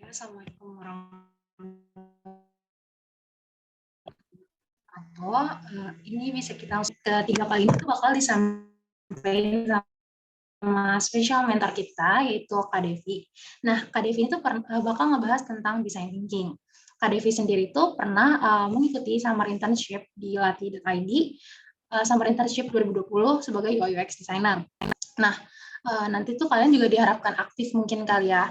Assalamualaikum warahmatullahi wabarakatuh. Ini bisa kita ketiga kali itu bakal disampaikan sama special mentor kita, yaitu Kak Devi. Nah, Kak Devi itu bakal ngebahas tentang design thinking. Kak Devi sendiri itu pernah mengikuti summer internship di Latih.id, summer internship 2020 sebagai UI UX designer. Nah, nanti tuh kalian juga diharapkan aktif mungkin kali ya,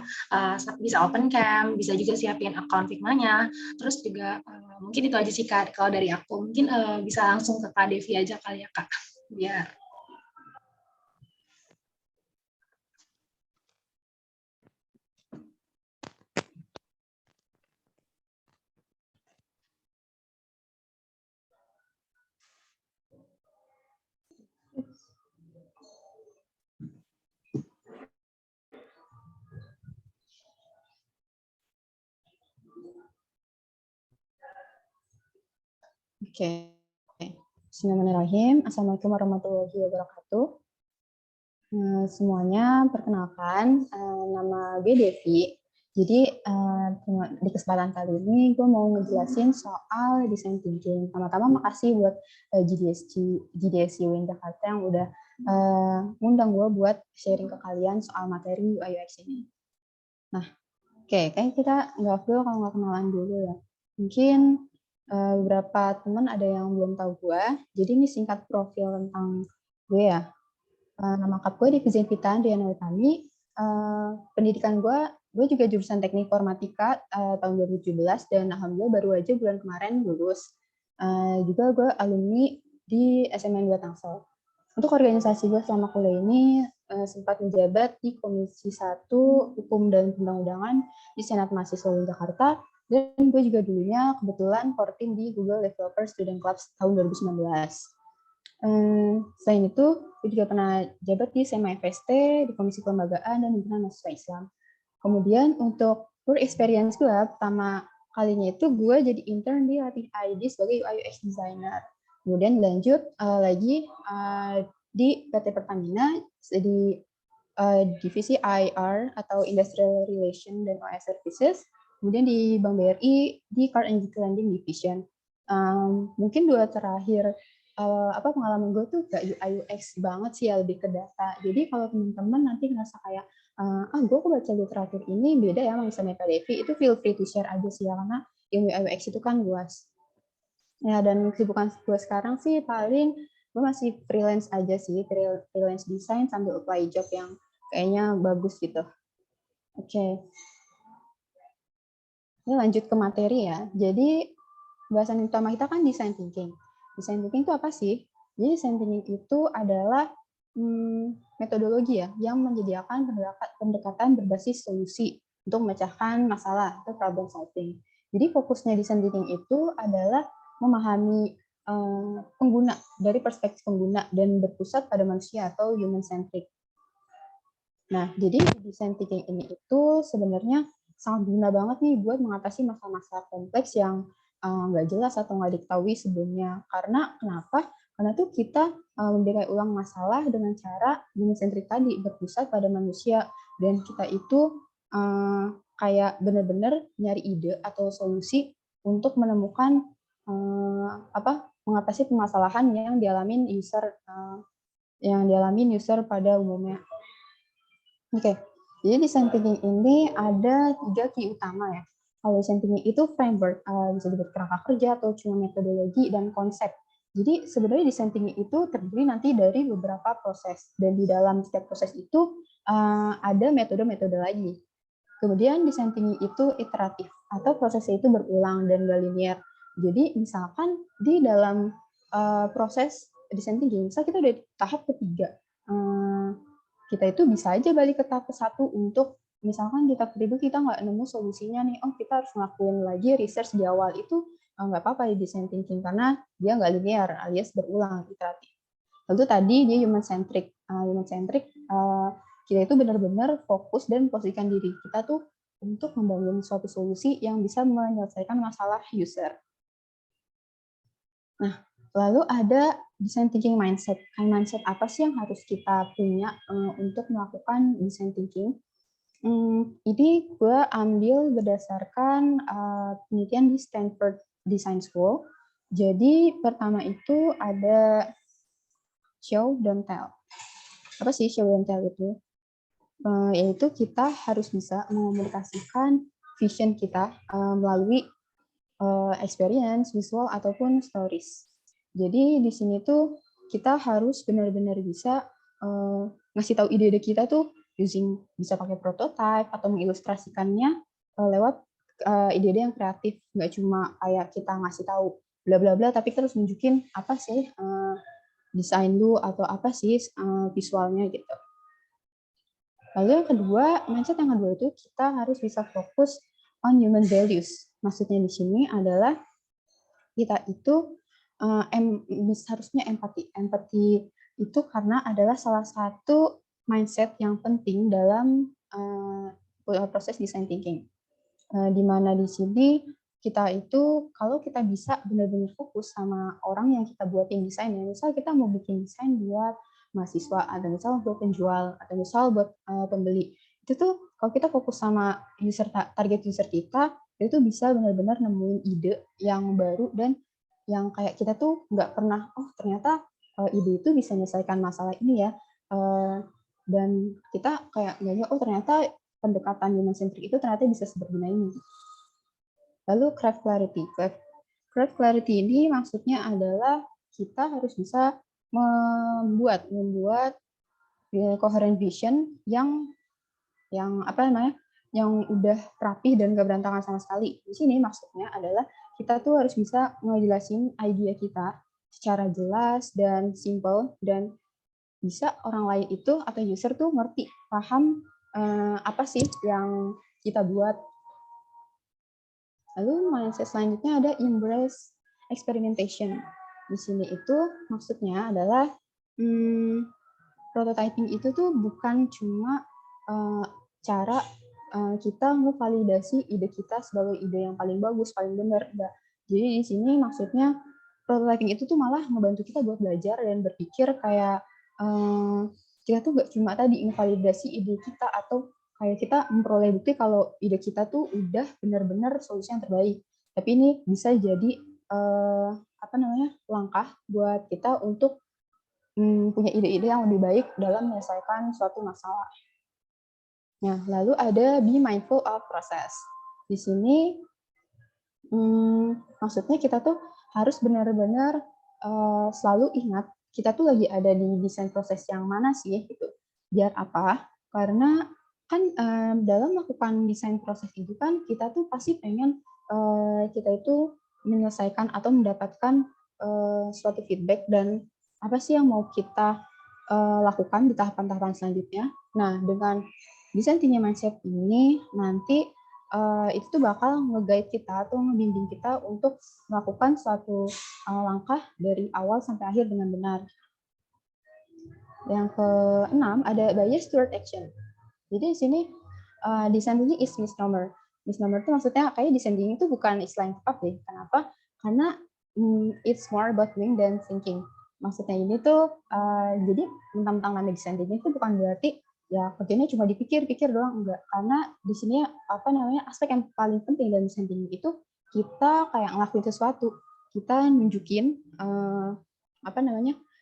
bisa open cam, bisa juga siapin account Figma-nya, terus juga mungkin itu aja sih Kak, kalau dari aku. Mungkin bisa langsung ke Kak Devi aja kali ya Kak, biar. Oke. Bismillahirrahmanirrahim. Assalamualaikum warahmatullahi wabarakatuh. Semuanya, perkenalkan, nama gue Devi. Jadi, di kesempatan kali ini gue mau ngejelasin soal design thinking. Pertama-tama makasih buat GDSC UIN Jakarta yang udah ngundang gue buat sharing ke kalian soal materi UI UX ini. Nah, oke, kayak kita nggak dulu kalau nggak kenalan dulu ya. Mungkin beberapa teman ada yang belum tahu gue. Jadi ini singkat profil tentang gue ya. Nama lengkap gue Devi Zenvita Andriana Utami. Pendidikan gue juga jurusan teknik informatika tahun 2017 dan alhamdulillah baru aja bulan kemarin lulus. Juga gue alumni di SMN 2 Tangsel. Untuk organisasi gue selama kuliah ini sempat menjabat di Komisi 1 Hukum dan Perundang-undangan di Senat Mahasiswa UIN Jakarta, dan gue juga dulunya kebetulan core team di Google Developer Student Clubs tahun 2019. Selain itu, gue juga pernah jabat di SMA FST, di Komisi Kelembagaan dan Himpunan Mahasiswa Islam. Kemudian untuk work experience gue, pertama kalinya itu gue jadi intern di Latih.id sebagai UI UX designer. Kemudian lanjut lagi di PT Pertamina di divisi IR atau Industrial Relation dan OS Services. Kemudian di Bank BRI di Card and Digital Lending Division. Mungkin dua terakhir pengalaman gue tuh gak UI UX banget sih ya, lebih ke data. Jadi kalau teman-teman nanti ngerasa kayak gue kok baca literatur ini beda ya sama Kak Devi, itu feel free to share aja sih ya, karena yang UI UX itu kan luas. Ya, dan kesibukan gue sekarang sih paling gue masih freelance aja sih, freelance design sambil apply job yang kayaknya bagus gitu. Oke. Ini lanjut ke materi ya. Jadi bahasan utama kita kan design thinking. Design thinking itu apa sih? Jadi design thinking itu adalah metodologi ya yang menyediakan pendekatan berbasis solusi untuk memecahkan masalah atau problem solving. Jadi fokusnya design thinking itu adalah memahami pengguna dari perspektif pengguna dan berpusat pada manusia atau human centric. Nah, jadi design thinking ini itu sebenarnya sangat guna banget nih buat mengatasi masalah-masalah kompleks yang nggak jelas atau nggak diketahui sebelumnya. Karena kenapa? Karena tuh kita memberikan ulang masalah dengan cara human centric tadi, berpusat pada manusia, dan kita itu kayak benar-benar nyari ide atau solusi untuk menemukan mengatasi permasalahan yang dialami user pada umumnya. Oke, jadi design thinking ini ada 3 key utama ya. Kalau design thinking itu framework, bisa disebut kerangka kerja atau cuma metodologi dan konsep. Jadi sebenarnya design thinking itu terdiri nanti dari beberapa proses, dan di dalam setiap proses itu ada metode-metode lagi. Kemudian design thinking itu iteratif atau prosesnya itu berulang dan gak linear. Jadi misalkan di dalam proses design thinking, misal kita udah di tahap ketiga, kita itu bisa aja balik ke tahap ke-1 untuk misalkan di tahap kedua kita nggak nemu solusinya nih, kita harus ngelakuin lagi research di awal. Itu nggak apa-apa di design thinking karena dia nggak linear alias berulang, iteratif. Lalu tadi dia human centric. Kita itu benar-benar fokus dan posisikan diri kita tuh untuk membangun suatu solusi yang bisa menyelesaikan masalah user. Nah, lalu ada design thinking mindset. Mindset apa sih yang harus kita punya untuk melakukan design thinking? Ini gue ambil berdasarkan penelitian di Stanford Design School. Jadi pertama itu ada show don't tell. Apa sih show don't tell itu? Yaitu kita harus bisa mengomunikasikan vision kita melalui experience, visual, ataupun stories. Jadi di sini tuh kita harus benar-benar bisa ngasih tahu ide-ide kita tuh using bisa pakai prototype atau mengilustrasikannya lewat ide-ide yang kreatif. Nggak cuma kayak kita ngasih tahu bla bla bla, tapi kita harus nunjukin apa sih desain lu atau apa sih visualnya gitu. Lalu yang kedua, mindset yang kedua itu kita harus bisa fokus on human values. Maksudnya di sini adalah kita itu harusnya empati. Empati itu karena adalah salah satu mindset yang penting dalam proses design thinking. Di mana di sini kita itu kalau kita bisa benar-benar fokus sama orang yang kita buatin desainnya, misal kita mau bikin desain buat mahasiswa, atau misal buat penjual, atau misal buat pembeli, itu tuh kalau kita fokus sama target user kita, itu bisa benar-benar nemuin ide yang baru dan yang kayak kita tuh nggak pernah, oh ternyata ide itu bisa menyelesaikan masalah ini ya, dan kita kayak nggak, oh ternyata pendekatan human centric itu ternyata bisa seberguna ini. Lalu craft clarity. Craft clarity ini maksudnya adalah kita harus bisa membuat coherent vision yang apa namanya, yang udah rapih dan gak berantakan sama sekali. Di sini maksudnya adalah kita tuh harus bisa ngejelasin idea kita secara jelas dan simple, dan bisa orang lain itu atau user tuh ngerti, paham apa sih yang kita buat. Lalu mindset selanjutnya ada embrace experimentation. Di sini itu maksudnya adalah prototyping itu tuh bukan cuma cara kita memvalidasi ide kita sebagai ide yang paling bagus, paling benar, enggak. Jadi di sini maksudnya prototyping itu tuh malah ngebantu kita buat belajar dan berpikir kayak kita tuh gak cuma tadi invalidasi ide kita atau kayak kita memperoleh bukti kalau ide kita tuh udah benar-benar solusi yang terbaik. Tapi ini bisa jadi langkah buat kita untuk punya ide-ide yang lebih baik dalam menyelesaikan suatu masalah. Nah, lalu ada be mindful of process. Di sini maksudnya kita tuh harus benar-benar selalu ingat kita tuh lagi ada di desain proses yang mana sih gitu. Biar apa? Karena kan dalam melakukan desain proses itu kan kita tuh pasti pengen kita itu menyelesaikan atau mendapatkan suatu feedback dan apa sih yang mau kita lakukan di tahapan-tahapan selanjutnya. Nah, dengan desain thinking mindset ini nanti itu tuh bakal nge-guide kita atau ngebimbing kita untuk melakukan suatu langkah dari awal sampai akhir dengan benar. Yang keenam ada bias toward action. Jadi di sini design thinking is misnomer. Misnomer itu maksudnya kayak design thinking itu bukan istilah yang tepat deh. Kenapa? Karena it's more about doing than thinking. Maksudnya ini tuh jadi tentang nama design thinking itu bukan berarti ya kerjanya cuma dipikir-pikir doang, enggak. Karena di sini aspek yang paling penting dalam design thinking itu kita kayak ngelakuin sesuatu, kita nunjukin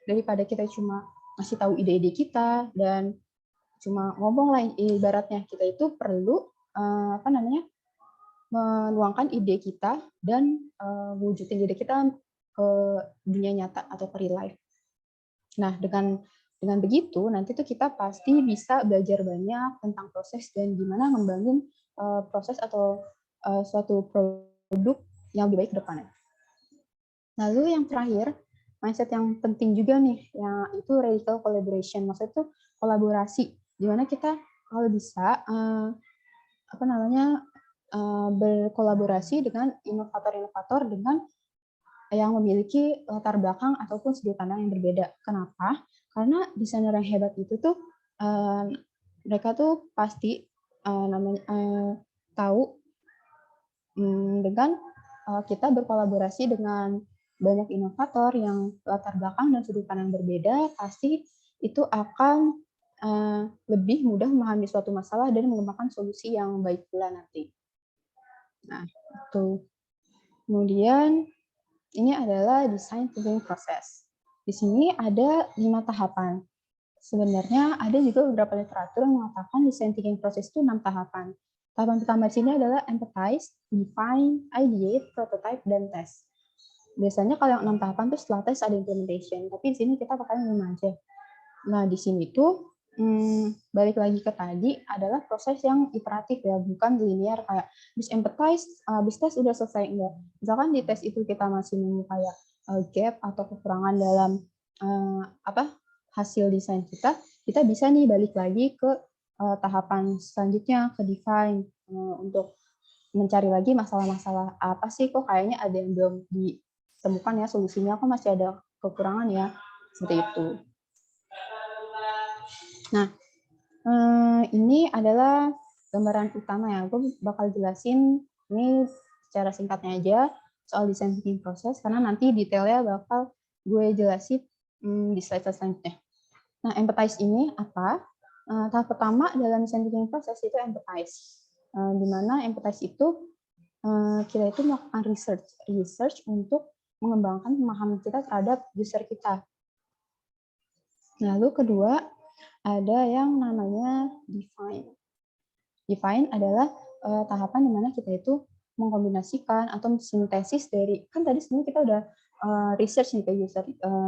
daripada kita cuma ngasih tahu ide-ide kita dan cuma ngomong lah, ibaratnya kita itu perlu menuangkan ide kita dan wujudin ide kita ke dunia nyata atau ke real life. Nah, dengan begitu nanti tuh kita pasti bisa belajar banyak tentang proses dan gimana membangun proses atau suatu produk yang lebih baik ke depannya. Lalu yang terakhir, mindset yang penting juga nih, yang itu radical collaboration. Maksudnya itu kolaborasi, di mana kita kalau bisa berkolaborasi dengan inovator-inovator dengan yang memiliki latar belakang ataupun sudut pandang yang berbeda. Kenapa? Karena desainer yang hebat itu tuh mereka tuh pasti tahu dengan kita berkolaborasi dengan banyak inovator yang latar belakang dan sudut pandang berbeda, pasti itu akan lebih mudah memahami suatu masalah dan mengembangkan solusi yang baik pula nanti. Nah, itu. Kemudian ini adalah design thinking process. Di sini ada 5 tahapan. Sebenarnya ada juga beberapa literatur yang mengatakan design thinking process itu 6 tahapan. Tahapan pertama di sini adalah empathize, define, ideate, prototype, dan test. Biasanya kalau yang 6 tahapan itu setelah test ada implementation, tapi di sini kita pakai 5 aja. Nah, di sini tuh balik lagi ke tadi adalah proses yang iteratif ya, bukan linear kayak habis empathize, habis tes udah selesai, enggak. Misalkan di tes itu kita masih nemu kayak gap atau kekurangan dalam hasil desain kita, kita bisa nih balik lagi ke tahapan selanjutnya, ke define, untuk mencari lagi masalah-masalah apa sih kok kayaknya ada yang belum ditemukan ya solusinya, kok masih ada kekurangan ya, seperti itu. Nah, ini adalah gambaran utama ya. Gue bakal jelasin ini secara singkatnya aja soal design thinking process, karena nanti detailnya bakal gue jelasin di slide selanjutnya. Nah, empathize ini apa? Tahap pertama dalam design thinking process itu empathize. Di mana empathize itu kita itu melakukan research untuk mengembangkan pemahaman kita terhadap user kita. Lalu kedua, ada yang namanya define. Define adalah tahapan di mana kita itu mengkombinasikan atau sintesis dari, kan tadi sebenarnya kita udah research nih ke user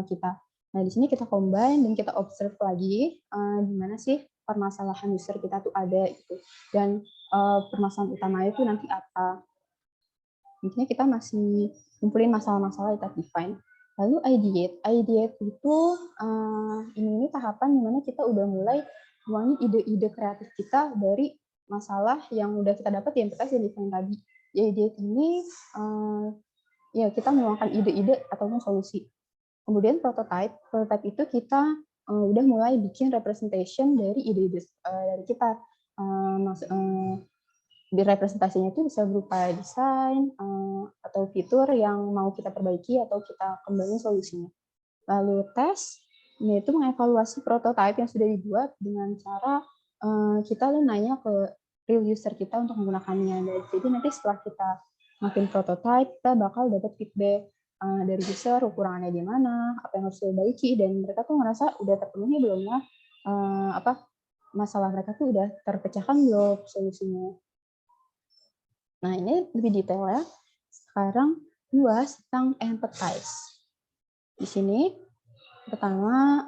kita. Nah, di sini kita combine dan kita observe lagi di mana sih permasalahan user kita tuh ada gitu. Dan permasalahan utamanya itu nanti apa. Intinya kita masih kumpulin masalah-masalah kita define. Lalu ideate itu ini tahapan dimana kita udah mulai nuangin ide-ide kreatif kita dari masalah yang udah kita dapat di empathize dan define tadi. Di ideate ini ya kita menuangkan ide-ide ataupun solusi. Kemudian prototype itu kita udah mulai bikin representation dari ide-ide dari kita. Di representasinya itu bisa berupa desain atau fitur yang mau kita perbaiki atau kita kembangin solusinya. Lalu tes, yaitu mengevaluasi prototipe yang sudah dibuat dengan cara kita nanya ke real user kita untuk menggunakannya. Jadi nanti setelah kita makin prototype, kita bakal dapat feedback dari user, kekurangannya di mana, apa yang harus diperbaiki, dan mereka tuh ngerasa udah terpenuhi belum ya, masalah mereka tuh udah terpecahkan belum solusinya. Nah, ini lebih detail ya. Sekarang luas tentang empathize. Di sini, pertama,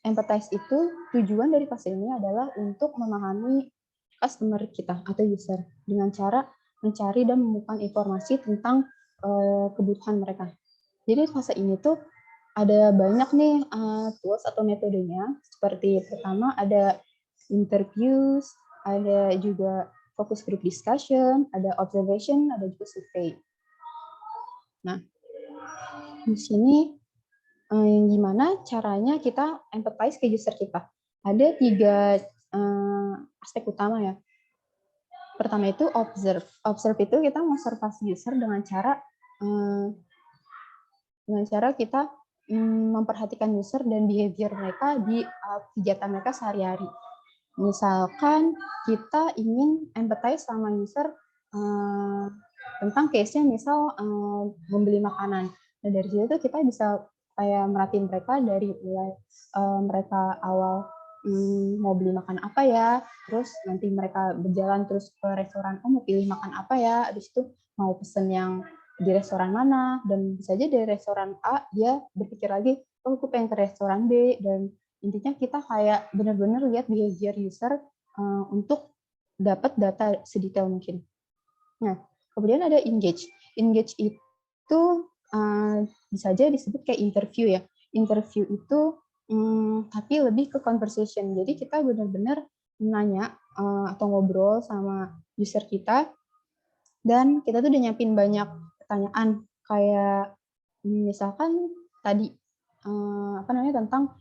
empathize itu tujuan dari fase ini adalah untuk memahami customer kita atau user dengan cara mencari dan menemukan informasi tentang kebutuhan mereka. Jadi fase ini tuh ada banyak nih tools atau metodenya. Seperti pertama ada interviews, ada juga focus group discussion, ada observation, ada juga survey. Nah, di sini gimana caranya kita empathize ke user kita. Ada 3 aspek utama ya. Pertama itu observe. Observe itu kita mengobservasi user dengan cara kita memperhatikan user dan behavior mereka di kegiatan mereka sehari-hari. Misalkan kita ingin empathize sama user tentang case-nya misal membeli makanan. Nah, dari situ kita bisa kayak merhatiin mereka dari mulai mereka awal mau beli makan apa ya, terus nanti mereka berjalan terus ke restoran, mau pilih makan apa ya, habis itu mau pesen yang di restoran mana, dan bisa aja dari restoran A dia berpikir lagi, oh aku pengen ke restoran B, dan intinya kita kayak benar-benar lihat behavior user untuk dapat data sedetail mungkin. Nah, kemudian ada engage. Engage itu bisa aja disebut kayak interview ya. Interview itu tapi lebih ke conversation. Jadi kita benar-benar nanya atau ngobrol sama user kita, dan kita tuh udah nyiapin banyak pertanyaan kayak misalkan tadi tentang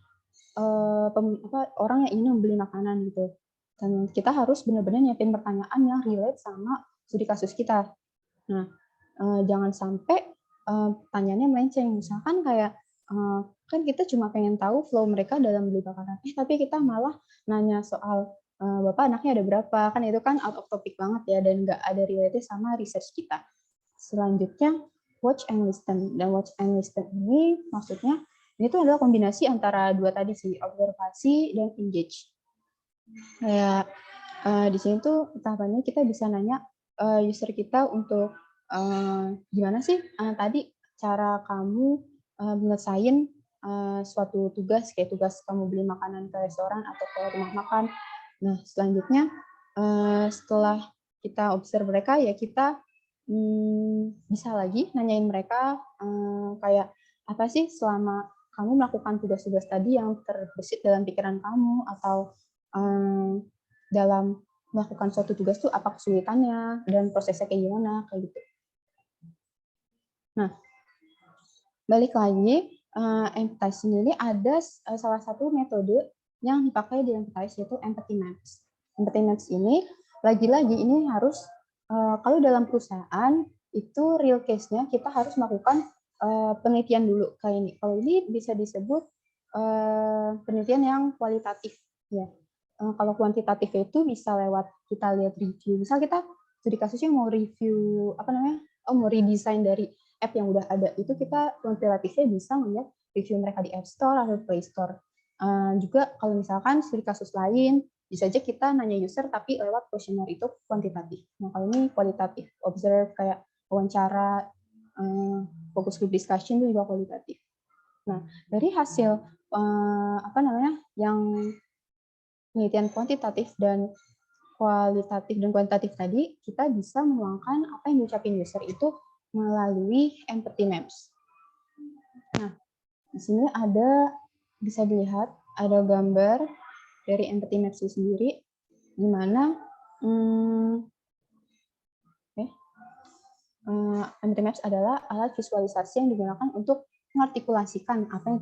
orang yang ingin membeli makanan gitu. Dan kita harus benar-benar nyiapin pertanyaan yang relate sama studi kasus kita. Nah, jangan sampai pertanyaannya melenceng. Misalkan kayak kan kita cuma pengen tahu flow mereka dalam beli makanan, tapi kita malah nanya soal, "Bapak anaknya ada berapa?" Kan itu kan out of topic banget ya dan nggak ada relate sama research kita. Selanjutnya, watch and listen. Dan watch and listen ini maksudnya, ini tuh adalah kombinasi antara dua tadi sih, observasi dan engage. Kayak di sini tuh tahapannya kita bisa nanya user kita untuk gimana sih tadi cara kamu menyelesaikan suatu tugas, kayak tugas kamu beli makanan ke restoran atau ke rumah makan. Nah, selanjutnya setelah kita observe mereka, ya kita bisa lagi nanyain mereka kayak apa sih selama kamu melakukan tugas-tugas tadi yang terbesit dalam pikiran kamu, atau dalam melakukan suatu tugas tuh apa kesulitannya dan prosesnya kayak gimana, kayak gitu. Nah, balik lagi, empathize sendiri ada salah satu metode yang dipakai di empathize, yaitu empathy maps. Empathy maps ini lagi-lagi ini harus kalau dalam perusahaan itu real case-nya kita harus melakukan penelitian dulu kayak ini. Kalau ini bisa disebut penelitian yang kualitatif ya. Kalau kuantitatif itu bisa lewat kita lihat review. Misal kita studi kasusnya mau review mau redesign dari app yang udah ada, itu kita kuantitatifnya bisa melihat review mereka di App Store atau Play Store. Juga kalau misalkan studi kasus lain, bisa aja kita nanya user tapi lewat kuesioner, itu kuantitatif. Nah, kalau ini kualitatif, observe kayak wawancara, focus group discussion itu juga kualitatif. Nah, dari hasil yang penelitian kuantitatif dan kualitatif tadi, kita bisa menuangkan apa yang diucapin user itu melalui empathy maps. Nah, di sini bisa dilihat ada gambar dari empathy maps itu sendiri, di mana empathy maps adalah alat visualisasi yang digunakan untuk mengartikulasikan apa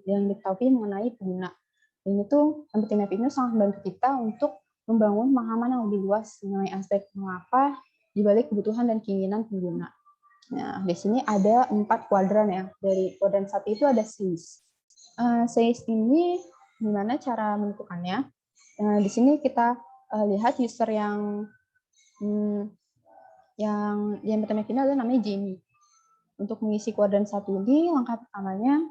yang diketahui mengenai pengguna. Dan itu empathy map ini sangat membantu kita untuk membangun pemahaman yang lebih luas mengenai aspek mengapa di balik kebutuhan dan keinginan pengguna. Nah, di sini ada 4 kuadran ya. Dari kuadran 1 itu ada SAIS. SAIS ini gimana cara menentukannya? Di sini kita lihat user yang di empathy map ini adalah namanya Jamie. Untuk mengisi kuadran 1 ini, langkah pertamanya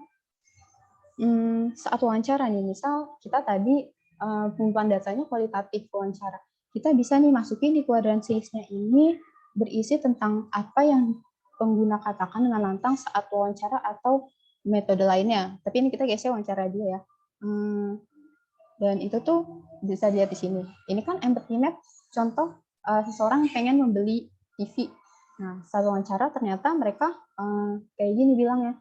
saat wawancara nih, misal kita tadi pengumpulan datanya kualitatif wawancara. Kita bisa nih masukin di kuadran SAIS-nya ini berisi tentang apa yang pengguna katakan dengan lantang saat wawancara atau metode lainnya. Tapi ini kita geser wawancara dia ya. Dan itu tuh bisa dilihat di sini. Ini kan empathy map contoh seseorang yang pengen membeli TV. Nah, saat wawancara ternyata mereka kayak gini bilangnya,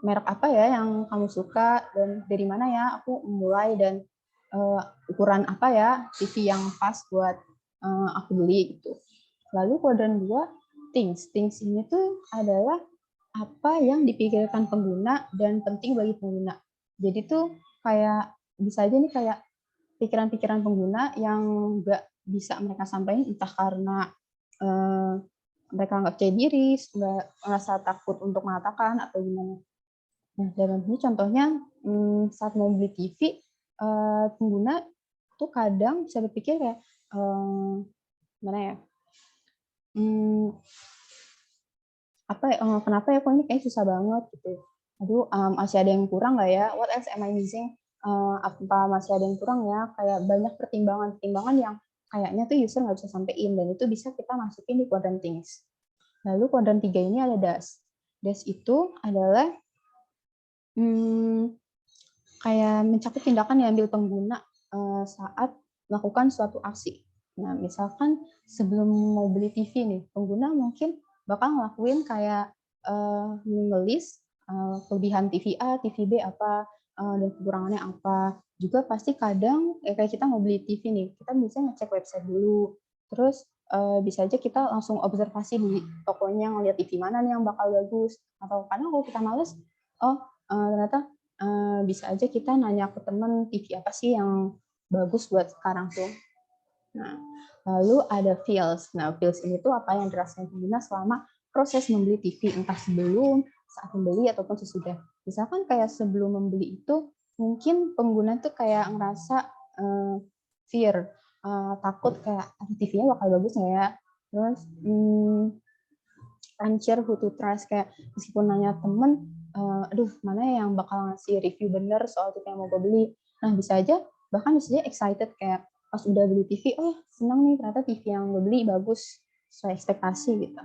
merek apa ya yang kamu suka dan dari mana ya aku mulai, dan ukuran apa ya TV yang pas buat aku beli gitu. Lalu kuadran 2, things. Things ini tuh adalah apa yang dipikirkan pengguna dan penting bagi pengguna. Jadi tuh kayak bisa aja nih kayak pikiran-pikiran pengguna yang nggak bisa mereka sampaikan, entah karena mereka nggak percaya diri, nggak merasa takut untuk mengatakan atau gimana. Nah, dalam ini contohnya saat mau beli TV, pengguna tuh kadang bisa berpikir kayak gimana ya? Kenapa ya kok ini kayak susah banget gitu. Aduh, masih ada yang kurang nggak ya? What else am I missing? Apa masih ada yang kurang ya? Kayak banyak pertimbangan yang kayaknya tuh user nggak bisa sampein, dan itu bisa kita masukin di kuadran things. Lalu kuadran 3 ini ada does. Does itu adalah kayak mencakup tindakan yang diambil pengguna saat melakukan suatu aksi. Nah, misalkan sebelum mau beli TV nih, pengguna mungkin bakal ngelakuin kayak ngelis kelebihan TV A, TV B apa, dan kekurangannya apa. Juga pasti kadang kayak kita mau beli TV nih, kita bisa ngecek website dulu. Terus bisa aja kita langsung observasi di tokonya, ngeliat TV mana nih yang bakal bagus. Atau kadang kalau kita males, ternyata bisa aja kita nanya ke temen TV apa sih yang bagus buat sekarang tuh. Nah, lalu ada feels. Nah, feels ini tuh apa yang dirasain pengguna selama proses membeli TV, entah sebelum, saat membeli ataupun sesudah. Misalkan kayak sebelum membeli itu mungkin pengguna tuh kayak ngerasa fear, takut kayak TV-nya bakal bagus nggak ya? Terus unsure who to trust, kayak meskipun nanya temen, aduh mana yang bakal ngasih review bener soal TV yang mau gue beli. Nah bisa aja bahkan bisa aja excited kayak pas udah beli TV, oh senang nih ternyata TV yang gue beli bagus sesuai ekspektasi gitu.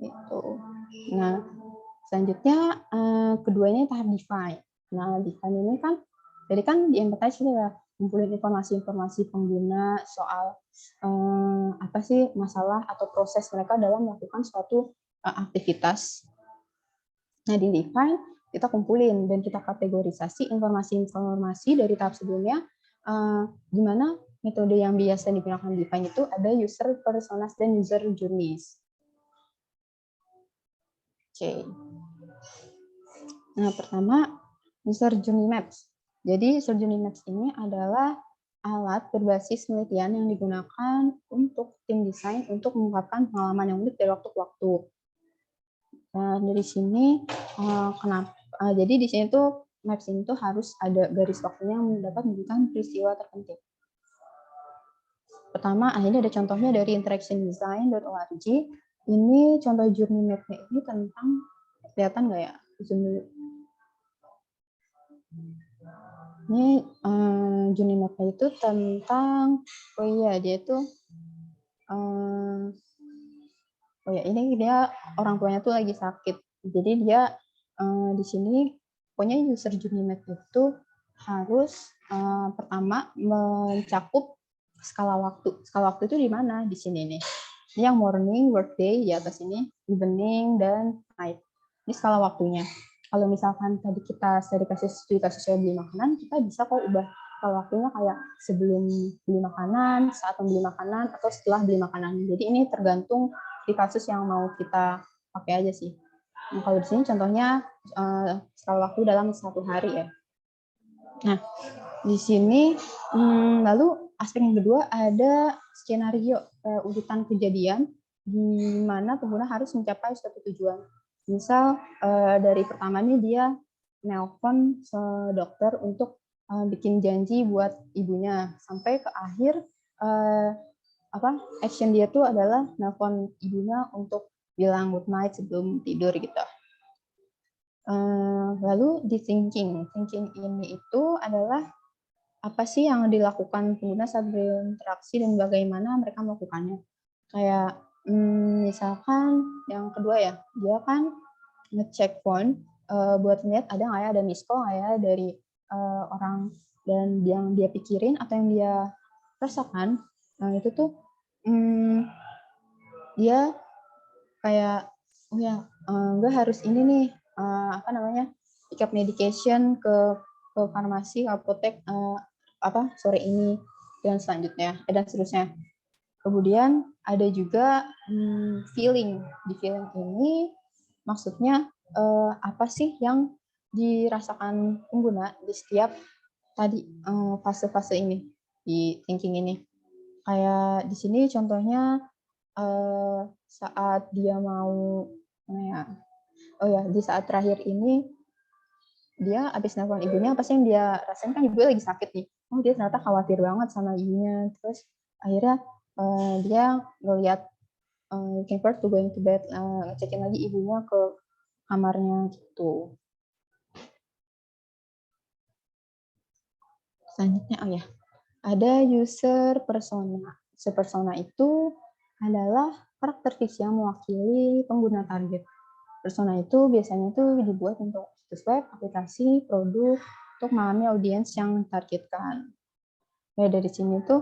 Gitu. Nah selanjutnya keduanya tahap define. Nah define ini kan jadi kan di empathize itu ya ngumpulin informasi-informasi pengguna soal apa sih masalah atau proses mereka dalam melakukan suatu aktivitas. Nah di define kita kumpulin dan kita kategorisasi informasi-informasi dari tahap sebelumnya, di mana metode yang biasa digunakan di define itu ada user personas dan user journeys. Oke. Nah pertama user journey maps. Jadi user journey maps ini adalah alat berbasis penelitian yang digunakan untuk tim desain untuk mengungkapkan pengalaman yang unik dari waktu ke waktu. Nah, dari sini jadi di sini tuh maps ini tuh harus ada garis waktunya yang dapat menunjukkan peristiwa terpenting. Pertama, ini ada contohnya dari interactiondesign.org. Ini contoh journey map-nya ini tentang, kelihatan nggak ya? Zoom dulu. Ini journey map-nya itu tentang, dia itu, ini dia orang tuanya tuh lagi sakit. Jadi dia di sini pokoknya user journey map itu harus pertama mencakup skala waktu. Skala waktu itu di mana? Di sini nih. Ini yang morning, workday di atas ini, evening dan night. Ini skala waktunya. Kalau misalkan tadi kita kasih sesuai beli makanan, kita bisa kok ubah skala waktunya kayak sebelum beli makanan, saat membeli makanan, atau setelah beli makanan. Jadi ini tergantung di kasus yang mau kita pakai aja sih. Nah, kalau di sini contohnya skala waktu dalam 1 hari ya. Nah, di sini lalu aspek yang kedua ada skenario urutan kejadian di mana pengguna harus mencapai suatu tujuan. Misal dari pertama nih dia nelpon dokter untuk bikin janji buat ibunya, sampai ke akhir action dia tuh adalah nelpon ibunya untuk bilang good night sebelum tidur gitu. Lalu di thinking ini itu adalah apa sih yang dilakukan pengguna saat berinteraksi dan bagaimana mereka melakukannya. Kayak misalkan yang kedua ya, dia kan ngecek phone buat lihat ada nggak ya, ada miss call nggak ya dari orang, dan yang dia pikirin atau yang dia rasakan itu tuh dia kayak gue harus ini nih pick up medication ke farmasi, apotek sore ini dan selanjutnya dan seterusnya. Kemudian ada juga feeling. Di feeling ini maksudnya apa sih yang dirasakan pengguna di setiap tadi fase-fase ini di thinking ini. Kayak di sini contohnya saat dia mau di saat terakhir ini dia habis nelfon ibunya, apa sih yang dia rasain, kan ibunya lagi sakit nih. Oh dia ternyata khawatir banget sama ibunya. Terus akhirnya dia ngeliat looking forward to going to bed, ngecekin lagi ibunya ke kamarnya gitu. Selanjutnya ada user persona. User persona itu adalah karakteristik yang mewakili pengguna target. Persona itu biasanya tuh dibuat untuk situs web, aplikasi, produk, untuk memahami audiens yang targetkan. Nah, dari sini tuh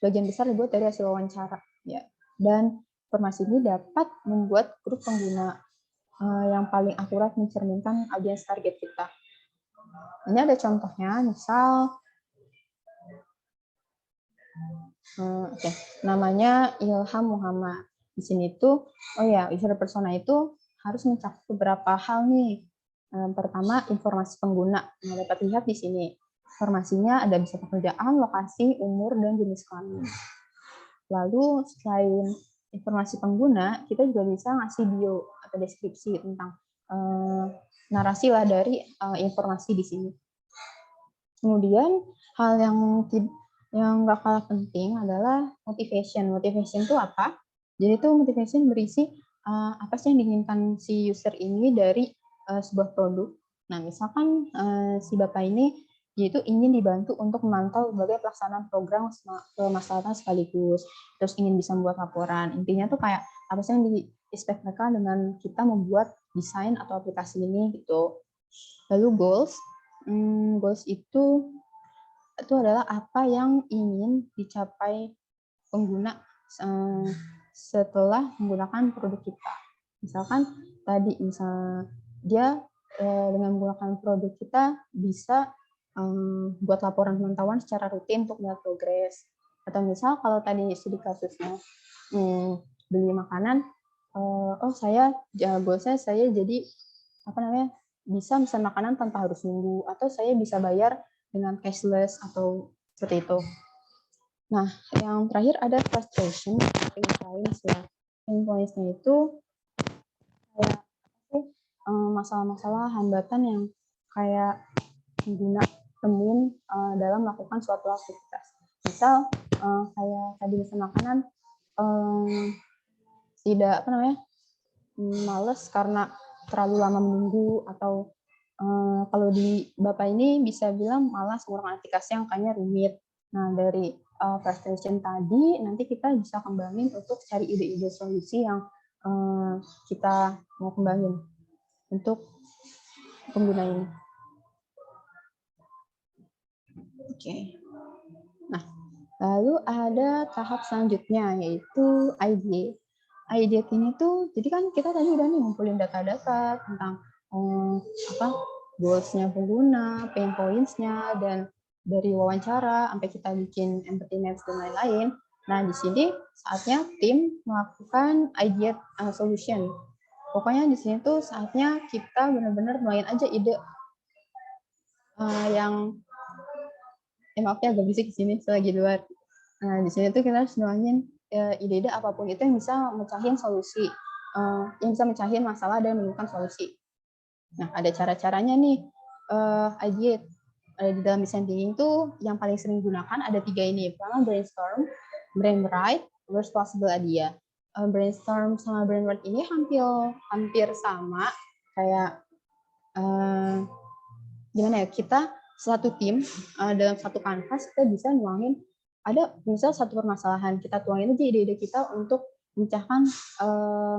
bagian besar dibuat dari hasil wawancara ya. Dan informasi ini dapat membuat grup pengguna yang paling akurat mencerminkan audiens target kita. Ini ada contohnya, misal namanya Ilham Muhammad. Di sini tuh, user persona itu harus mencakup beberapa hal nih. Pertama, informasi pengguna. Nah, dapat lihat di sini. Informasinya ada bisa pekerjaan, lokasi, umur, dan jenis kelamin. Lalu, selain informasi pengguna, kita juga bisa ngasih bio atau deskripsi tentang narasi lah dari informasi di sini. Kemudian hal yang gak kalah penting adalah motivation. Motivation itu apa? Jadi itu motivation berisi apa sih yang diinginkan si user ini dari sebuah produk. Nah, misalkan si Bapak ini dia itu ingin dibantu untuk memantau berbagai pelaksanaan program kemaslahatan sekaligus, terus ingin bisa membuat laporan. Intinya tuh kayak apa sih yang di-expect mereka dengan kita membuat desain atau aplikasi ini gitu. Lalu goals itu adalah apa yang ingin dicapai pengguna setelah menggunakan produk kita. Misalkan tadi dia dengan menggunakan produk kita bisa buat laporan pemantauan secara rutin untuk melihat progres. Atau misal kalau tadi studi kasusnya beli makanan, goalsnya saya jadi bisa pesan makanan tanpa harus nunggu, atau saya bisa bayar dengan cashless atau seperti itu. Nah, yang terakhir ada frustration, pain points ya. Pain points-nya itu kayak masalah-masalah hambatan yang kayak pengguna temuin dalam melakukan suatu aktivitas. Misal kayak tadi pesan makanan tidak males karena terlalu lama menunggu, atau kalau di Bapak ini bisa bilang malas menggunakan aplikasi yang kayaknya rumit. Nah, dari frustration tadi nanti kita bisa kembangin untuk cari ide-ide solusi yang kita mau kembangin untuk pengguna ini. Oke. Nah, lalu ada tahap selanjutnya yaitu ideate. Ideate ini tuh, jadi kan kita tadi udah nih ngumpulin data-data tentang goals-nya pengguna, pain points-nya, dan dari wawancara sampai kita bikin empathy maps dan lain-lain. Nah, di sini saatnya tim melakukan ideate solution. Pokoknya di sini tuh saatnya kita benar-benar nuangin aja ide yang maaf ya agak berisik di sini selagi di luar. Nah, di sini tuh kita harus nuangin ide-ide apapun itu yang bisa mecahin solusi, yang bisa mecahin masalah dan menemukan solusi. Nah, ada cara-caranya nih, ideate. Di dalam design thinking tuh yang paling sering digunakan ada 3 ini. Pertama brainstorm, brainwrite, worst possible idea. Brainstorm sama brainwrite ini hampir sama, kayak gimana ya, kita satu tim dalam satu kanvas kita bisa nuangin, ada misal satu permasalahan, kita tuangin aja ide-ide kita untuk memecahkan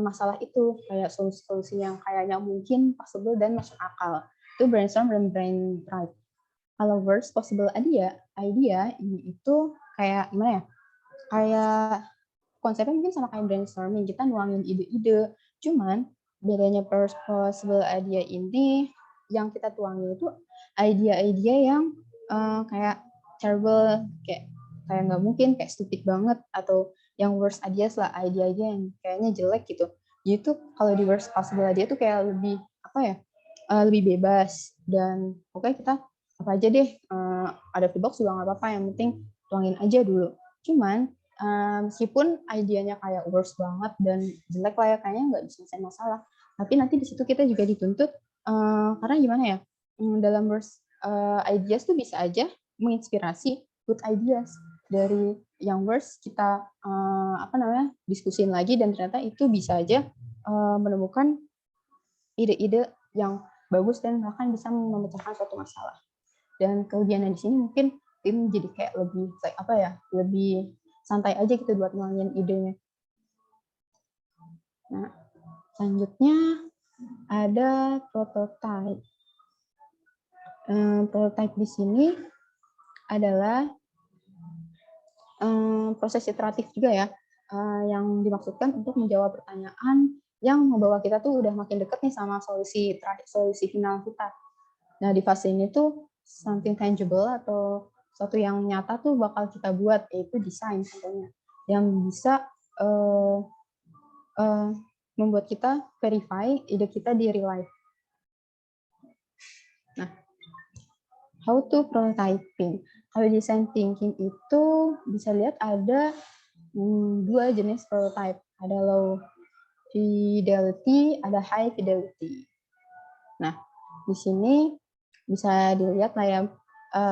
masalah itu, kayak solusi-solusi yang kayaknya mungkin possible dan masuk akal. Itu brainstorm dan brainwrite. Kalau worst possible idea ini itu kayak gimana ya? Kayak konsepnya mungkin sama kayak brainstorming, kita nuangin ide-ide. Cuman bedanya worst possible idea ini yang kita tuangin itu ide-ide yang kayak terrible, kayak nggak mungkin, kayak stupid banget, atau yang worst ideas lah, ide-ide yang kayaknya jelek gitu. Jadi tuh kalau di worst possible idea tuh kayak lebih lebih bebas, dan pokoknya kita apa aja deh, ada the box juga nggak apa-apa, yang penting tuangin aja dulu. Cuman meskipun idenya kayak worst banget dan jelek lah ya, kayaknya nggak bisa selesai masalah, tapi nanti di situ kita juga dituntut karena gimana ya, dalam worst ideas tuh bisa aja menginspirasi good ideas. Dari yang worst kita diskusin lagi, dan ternyata itu bisa aja menemukan ide-ide yang bagus dan bahkan bisa memecahkan suatu masalah. Dan kelebihannya di sini mungkin tim jadi kayak lebih santai aja gitu buat nuangin idenya. Nah, selanjutnya ada prototype. Prototype di sini adalah proses iteratif juga ya, yang dimaksudkan untuk menjawab pertanyaan yang membawa kita tuh udah makin deket nih sama solusi final kita. Nah, di fase ini tuh something tangible atau sesuatu yang nyata tuh bakal kita buat, yaitu desain contohnya, yang bisa membuat kita verify ide kita di real life. Nah, how to prototyping. Kalau design thinking itu bisa lihat ada 2 jenis prototype. Ada low fidelity, ada high fidelity. Nah, di sini bisa dilihat lah ya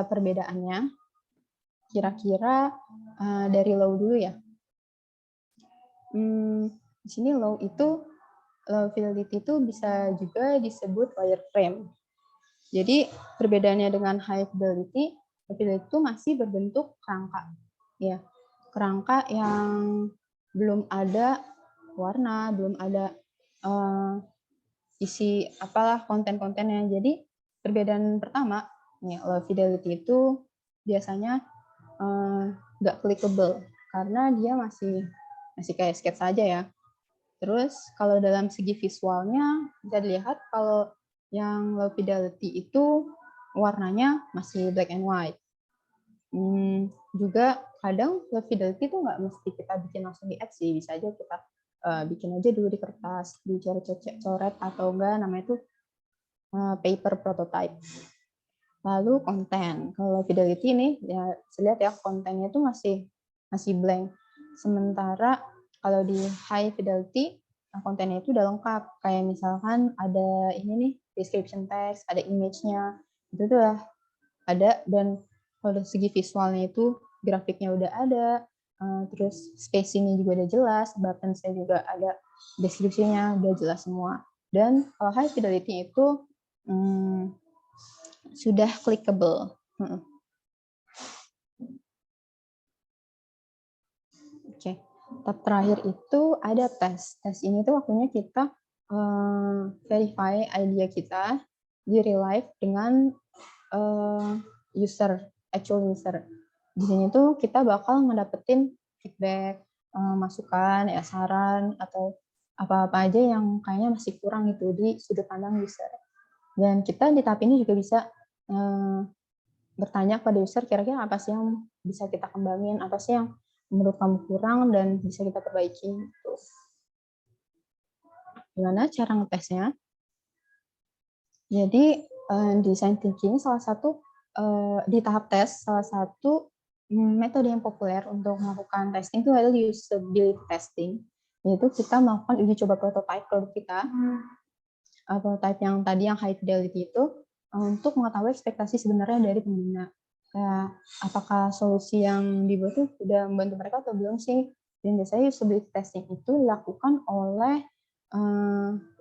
perbedaannya. Kira-kira dari low dulu ya. Di sini low fidelity itu bisa juga disebut wireframe. Jadi perbedaannya dengan high fidelity itu masih berbentuk kerangka, ya, kerangka yang belum ada warna, belum ada isi apalah konten-kontennya. Jadi perbedaan pertama, nih, low fidelity itu biasanya nggak clickable karena dia masih kayak sketsa aja ya. Terus kalau dalam segi visualnya bisa dilihat kalau yang low fidelity itu warnanya masih black and white. Juga kadang low fidelity itu nggak mesti kita bikin langsung di ads sih, bisa aja kita bikin aja dulu di kertas, dicoret atau enggak namanya itu paper prototype. Lalu konten, kalau fidelity ini ya bisa lihat ya kontennya itu masih blank. Sementara kalau di high fidelity kontennya itu udah lengkap, kayak misalkan ada ini nih description text, ada image-nya, itu tuh udah ada, dan kalau dari segi visualnya itu grafiknya udah ada, terus spacing-nya juga udah jelas, buttons-nya juga ada, deskripsinya udah jelas semua. Dan kalau high fidelity itu sudah clickable. Oke, tahap terakhir itu ada tes. Tes ini tuh waktunya kita verify idea kita di real life dengan actual user. Di sini tuh kita bakal ngedapetin feedback, masukan, ya saran, atau apa-apa aja yang kayaknya masih kurang itu di sudut pandang user. Dan kita di tahap ini juga bisa bertanya pada user kira-kira apa sih yang bisa kita kembangin, apa sih yang menurut kamu kurang dan bisa kita perbaiki. Gitu. Gimana cara ngetesnya? Jadi design thinking salah satu di tahap tes, salah satu metode yang populer untuk melakukan testing itu adalah usability testing. Yaitu kita melakukan uji coba prototype produk kita. Prototype yang tadi yang high fidelity itu untuk mengetahui ekspektasi sebenarnya dari pengguna. Kayak apakah solusi yang dibuat itu sudah membantu mereka atau belum sih? Dan biasanya usability testing itu dilakukan oleh 5-7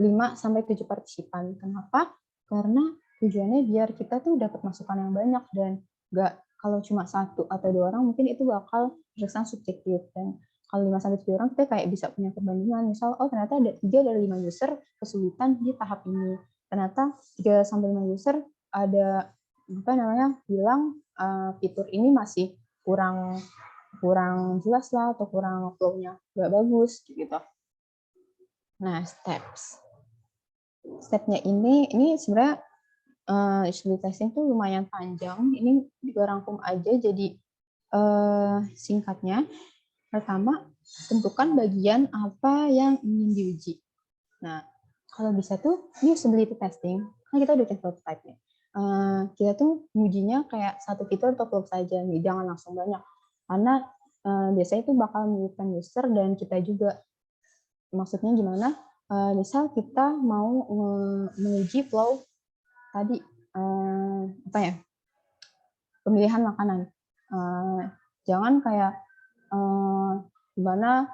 partisipan. Kenapa? Karena tujuannya biar kita tuh dapat masukan yang banyak dan nggak kalau cuma 1 atau 2 orang mungkin itu bakal terkesan subjektif, dan kalau 5-7 orang kita kayak bisa punya perbandingan, misal oh ternyata ada 3 dari 5 user kesulitan di tahap ini, ternyata 3-5 user ada bilang fitur ini masih kurang jelas lah atau kurang flow-nya nggak bagus gitu. Nah, stepnya ini sebenarnya usability testing tuh lumayan panjang. Ini juga rangkum aja jadi singkatnya. Pertama, tentukan bagian apa yang ingin diuji. Nah, kalau bisa tuh ini usability testing, kan kita udah bikin prototype-nya. Kita tuh ngujinya kayak satu fitur atau flow saja nih, jangan langsung banyak. Karena biasanya itu bakal menyulitkan user dan kita juga. Maksudnya gimana? Misal kita mau menguji flow tadi pemilihan makanan. Jangan kayak gimana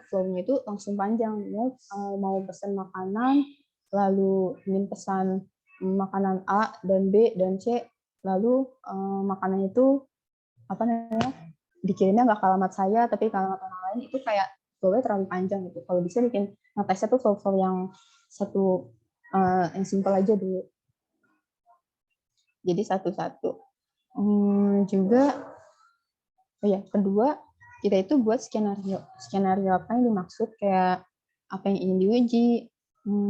flow-nya itu langsung panjang. Mau pesan makanan, lalu ingin pesan makanan A dan B dan C, lalu makanan itu dikirimnya nggak ke alamat saya tapi ke alamat orang lain, itu kayak flow-nya terlalu panjang gitu. Kalau bisa bikin ngetesnya tuh flow yang satu yang simpel aja dulu. Jadi satu-satu. Juga kedua, kita itu buat skenario apa yang dimaksud, kayak apa yang ingin diuji,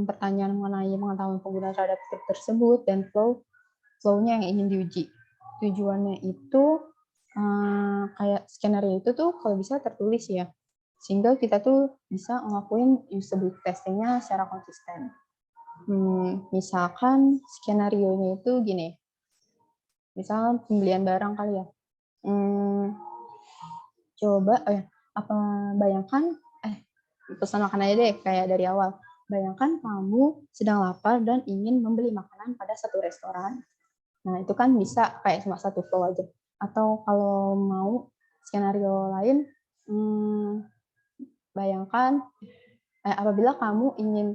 pertanyaan mengenai pengetahuan pengguna terhadap fitur tersebut, dan flow-nya yang ingin diuji. Tujuannya itu kayak skenario itu tuh kalau bisa tertulis ya, sehingga kita tuh bisa ngelakuin usability testing-nya secara konsisten. Misalkan skenario-nya itu gini, misalkan pembelian barang kali ya. Coba bayangkan pesan makan aja deh, kayak dari awal. Bayangkan kamu sedang lapar dan ingin membeli makanan pada satu restoran. Nah, itu kan bisa kayak cuma satu flow aja. Atau kalau mau skenario lain, bayangkan apabila kamu ingin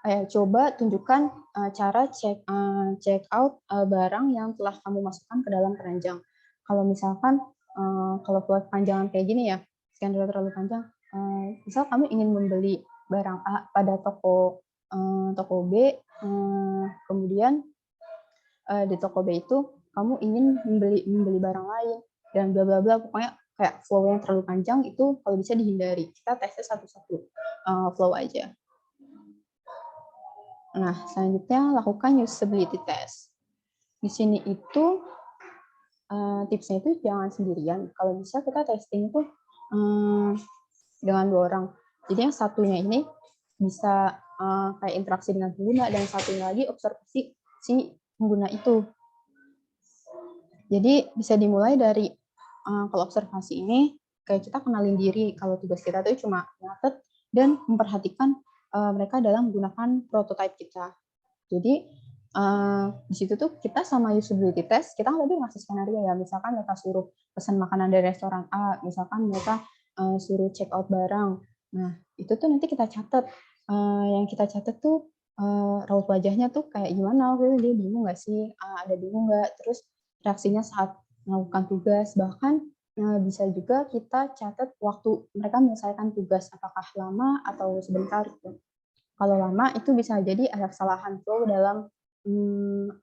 coba tunjukkan cara check out barang yang telah kamu masukkan ke dalam keranjang. Kalau misalkan kalau buat panjangan kayak gini ya, skenario terlalu panjang. Misal kamu ingin membeli barang A pada toko B, kemudian di toko B itu kamu ingin membeli barang lain dan bla bla bla, pokoknya kayak flow yang terlalu panjang itu kalau bisa dihindari. Kita tesnya satu-satu flow aja. Nah, selanjutnya lakukan usability test. Di sini itu tipsnya itu jangan sendirian. Kalau bisa kita testing itu dengan 2 orang. Jadi yang satunya ini bisa kayak interaksi dengan pengguna dan satunya lagi observasi si pengguna itu. Jadi bisa dimulai dari kalau observasi ini kayak kita kenalin diri, kalau tugas kita tuh cuma nyatet dan memperhatikan mereka dalam menggunakan prototype kita. Jadi di situ tuh kita sama usability test, kita kan tadi ngasih skenario ya, misalkan mereka suruh pesan makanan dari restoran A, misalkan mereka suruh check out barang. Nah, itu tuh nanti kita catat. Yang kita catat tuh raut wajahnya tuh kayak gimana, dia bingung nggak sih, ada bingung nggak, terus reaksinya saat melakukan tugas, bahkan bisa juga kita catat waktu mereka menyelesaikan tugas, apakah lama atau sebentar gitu. Kalau lama itu bisa jadi ada kesalahan flow dalam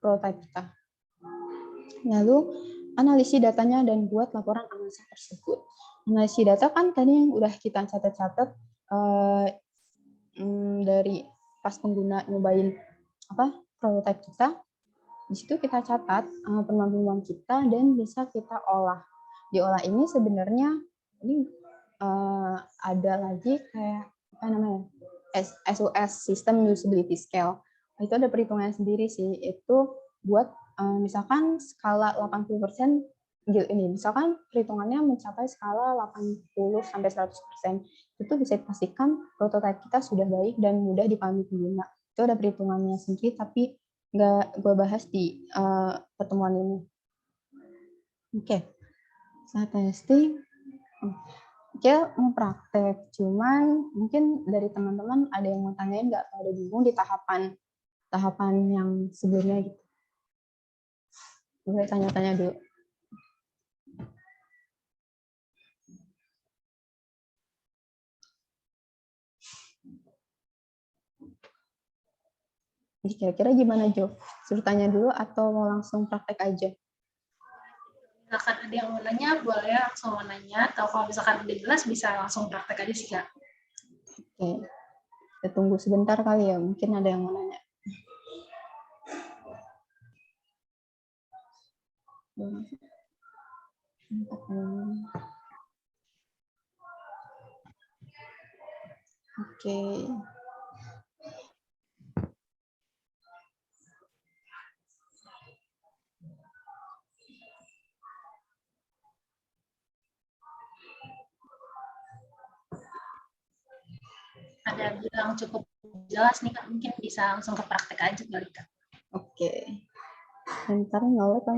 prototype kita. Lalu analisis datanya dan buat laporan analisa tersebut. Analisis data kan tadi yang udah kita catat-catat dari pas pengguna nyobain prototype kita. Di situ kita catat penemuan kita dan bisa kita olah. Diolah ini sebenarnya ini ada lagi kayak apa namanya SUS System Usability Scale. Itu ada perhitungannya sendiri sih. Itu buat misalkan skala 80% ini, misalkan perhitungannya mencapai skala 80 sampai 100%, itu bisa dipastikan prototipe kita sudah baik dan mudah dipahami pengguna. Itu ada perhitungannya sendiri, tapi nggak gue bahas di pertemuan ini. Oke, saat testing, kita mau praktek, cuman mungkin dari teman-teman ada yang mau tanyain nggak, ada bingung di tahapan yang sebelumnya gitu. Boleh tanya-tanya dulu. Jadi kira-kira gimana Jo? Suruh tanya dulu atau mau langsung praktek aja? Misalkan ada yang mau nanya, boleh langsung mau nanya, atau kalau misalkan udah jelas bisa langsung praktek aja sih Kak. Oke, kita tunggu sebentar kali ya, mungkin ada yang mau nanya. Oke. Ada bilang cukup jelas nih Kak, mungkin bisa langsung ke praktek aja kali Kak. Oke. Bentar nggak apa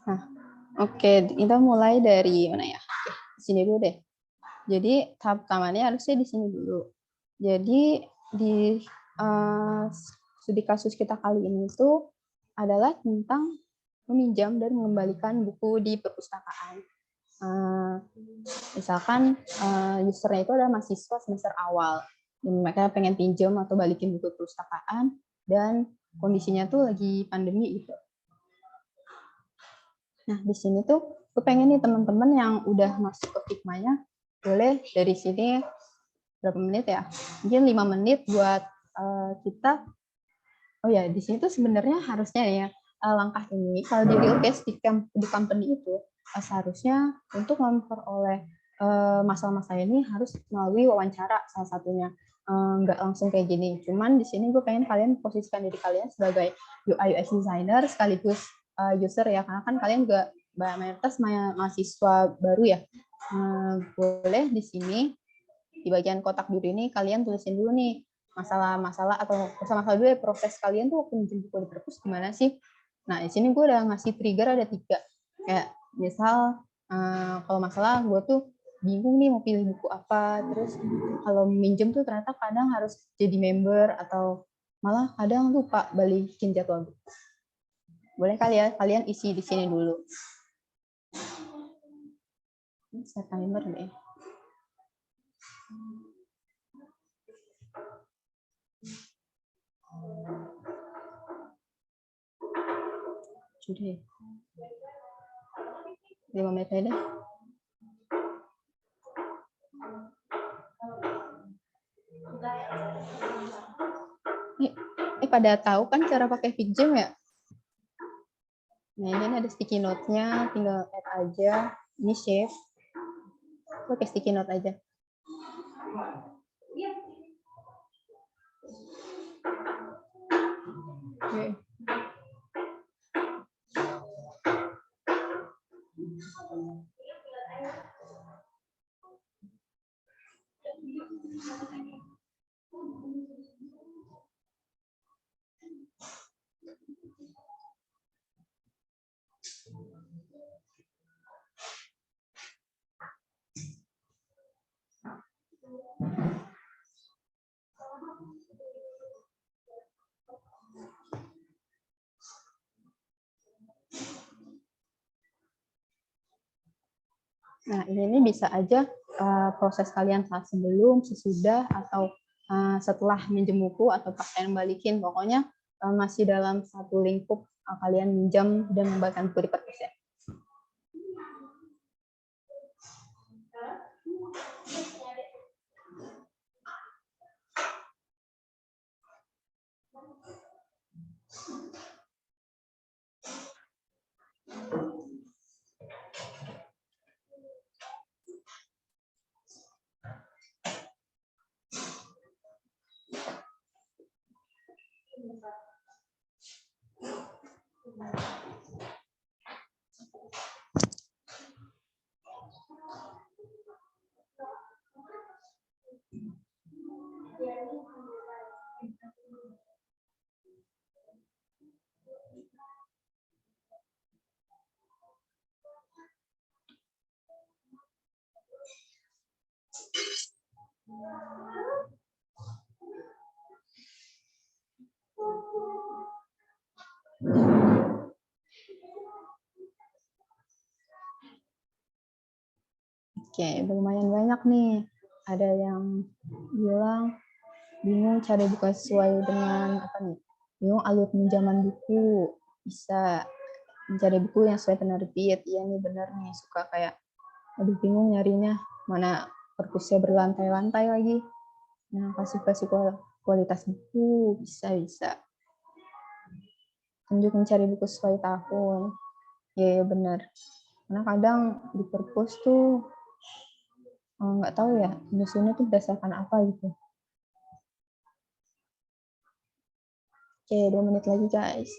Nah, oke, kita mulai dari mana ya? Sini dulu deh. Jadi tahap pertamanya harusnya di sini dulu. Jadi di studi kasus kita kali ini itu adalah tentang meminjam dan mengembalikan buku di perpustakaan. Misalkan usernya itu adalah mahasiswa semester awal, mereka pengen pinjam atau balikin buku perpustakaan dan kondisinya tuh lagi pandemi gitu. Nah, di sini tuh gue pengen nih teman-teman yang udah masuk ke Figma-nya, boleh dari sini berapa menit ya? Mungkin 5 menit buat kita. Oh ya, di sini tuh sebenarnya harusnya ya langkah ini kalau di real case di company itu seharusnya untuk memperoleh masalah-masalah ini harus melalui wawancara salah satunya. Nggak langsung kayak gini. Cuman di sini gue pengen kalian posisikan diri kalian sebagai UI UX designer sekaligus user ya, karena kan kalian juga mayoritas mahasiswa baru ya. Boleh di sini di bagian kotak biru ini kalian tulisin dulu nih masalah-masalah atau masalah-masalah dulu ya, proses kalian tuh waktu minjem buku di perpus gimana sih. Nah di sini gue udah ngasih trigger ada 3, kayak misal kalau masalah gue tuh bingung nih mau pilih buku apa, terus kalau minjem tuh ternyata kadang harus jadi member atau malah kadang lupa balikin jadwal. Boleh kalian isi di sini dulu. Set timer deh. Sudah 5 menit aja deh. Ini pada tahu kan cara pakai Figjam ya? Nah ini ada sticky note-nya, tinggal add aja. Ini save. Pakai sticky note aja. Oke. Nah, ini bisa aja proses kalian saat sebelum, sesudah, atau setelah minjem buku atau pas kalian balikin. Pokoknya masih dalam satu lingkup kalian minjam dan membagikan buku di perpus ya. Oke, lumayan banyak nih. Ada yang bilang bingung cari buku sesuai dengan apa nih? Bingung alur pinjaman buku. Bisa mencari buku yang sesuai penerbit. Iya nih benar nih, suka kayak aduh bingung nyarinya, mana perpusnya berlantai-lantai lagi. Nah, kasih kualitas buku bisa. Tunjuk mencari buku sesuai tahun. Ya benar. Karena kadang di perpus tuh nggak tahu ya nyusunnya tuh berdasarkan apa gitu. Oke, 2 menit lagi guys.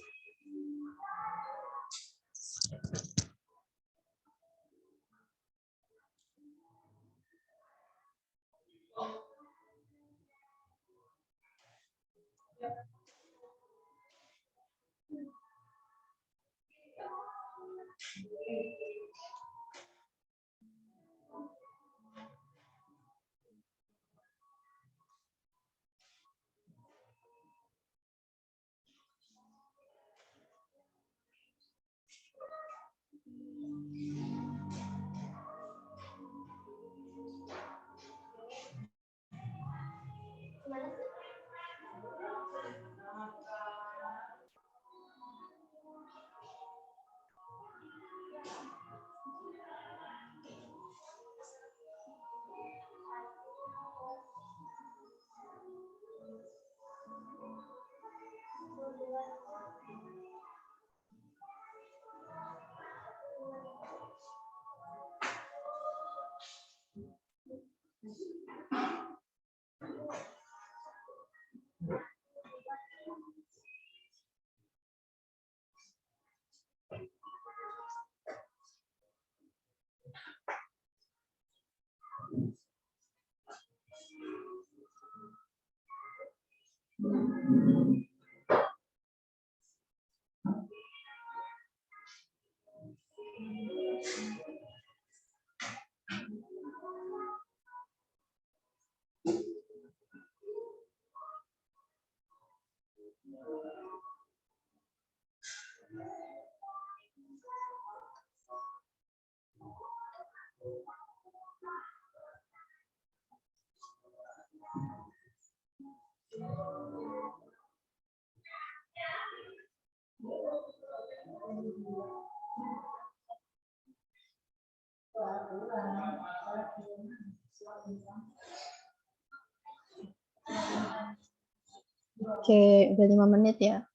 Oke, udah 5 menit ya.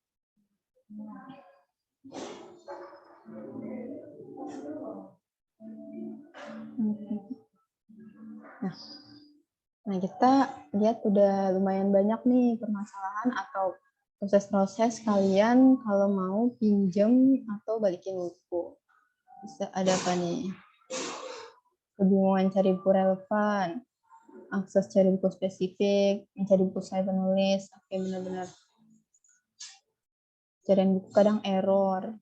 Nah, kita lihat udah lumayan banyak nih permasalahan atau proses-proses kalian kalau mau pinjem atau balikin buku. Bisa ada apa nih? Kebingungan cari buku relevan, akses cari buku spesifik, mencari buku saya penulis. Oke, benar-benar. Carian buku kadang error.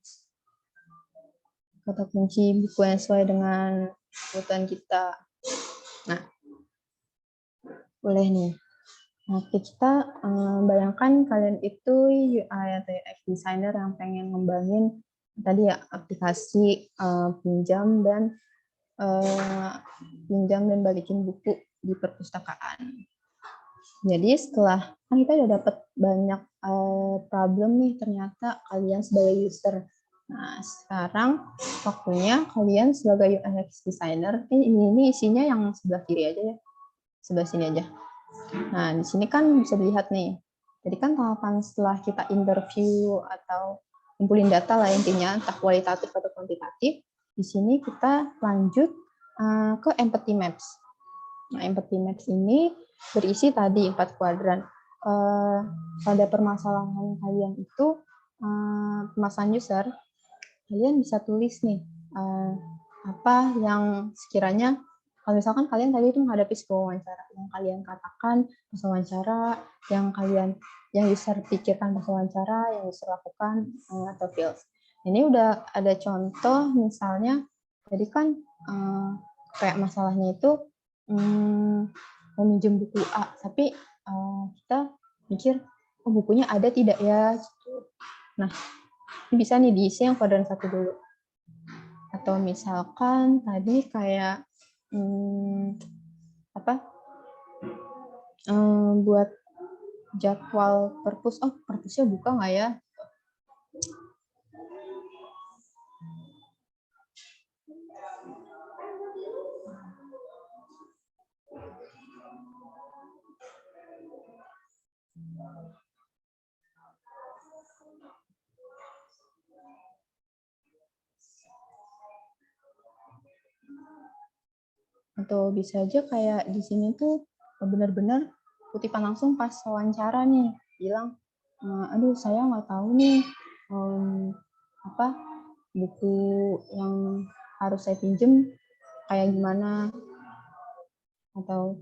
Kata kunci buku yang sesuai dengan kebutuhan kita. Nah, boleh nih. Nah, kita bayangkan kalian itu UI atau UX designer yang pengen ngembangin tadi ya aplikasi pinjam dan balikin buku di perpustakaan. Jadi setelah kan kita udah dapat banyak problem nih ternyata kalian sebagai user. Nah, sekarang waktunya kalian sebagai UX designer, ini isinya yang sebelah kiri aja ya. Sebelah sini aja. Nah, di sini kan bisa dilihat nih. Jadi kan tahapan setelah kita interview atau kumpulin data lah intinya, entah kualitatif atau kuantitatif, di sini kita lanjut ke empathy maps. Nah, empathy maps ini berisi tadi 4 kuadran. Pada permasalahan kalian itu, permasalahan user, kalian bisa tulis nih, apa yang sekiranya kalau misalkan kalian tadi itu menghadapi sebuah wawancara, yang kalian katakan pas wawancara, yang user pikirkan pas wawancara, yang user lakukan atau feels. Ini udah ada contoh misalnya, jadi kan kayak masalahnya itu meminjam buku A, tapi kita mikir, oh bukunya ada tidak ya? Nah, ini bisa nih diisi yang kuadran 1 dulu. Atau misalkan tadi kayak buat jadwal perpus, oh perpusnya buka nggak ya? Atau bisa aja kayak di sini tuh benar-benar kutipan langsung pas wawancara nih, bilang, aduh saya nggak tahu nih buku yang harus saya pinjem kayak gimana, atau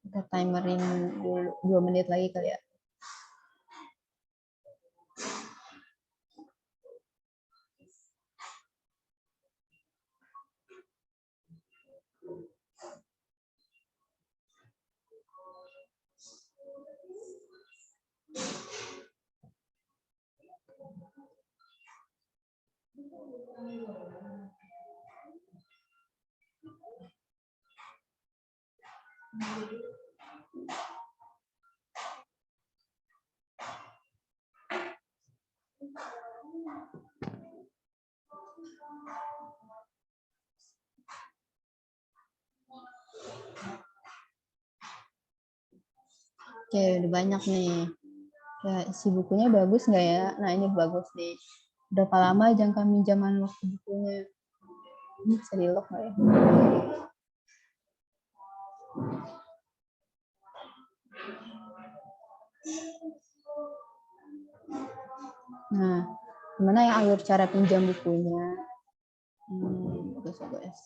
kita timerin dulu 2 menit lagi kali ya. Oke, udah banyak nih. Ya, isi bukunya bagus nggak ya? Nah, ini bagus nih. Berapa lama jangka minjaman waktu bukunya? Ini bisa di-lock nggak ya? Nah, gimana yang alur cara pinjam bukunya? Bagus, bagus.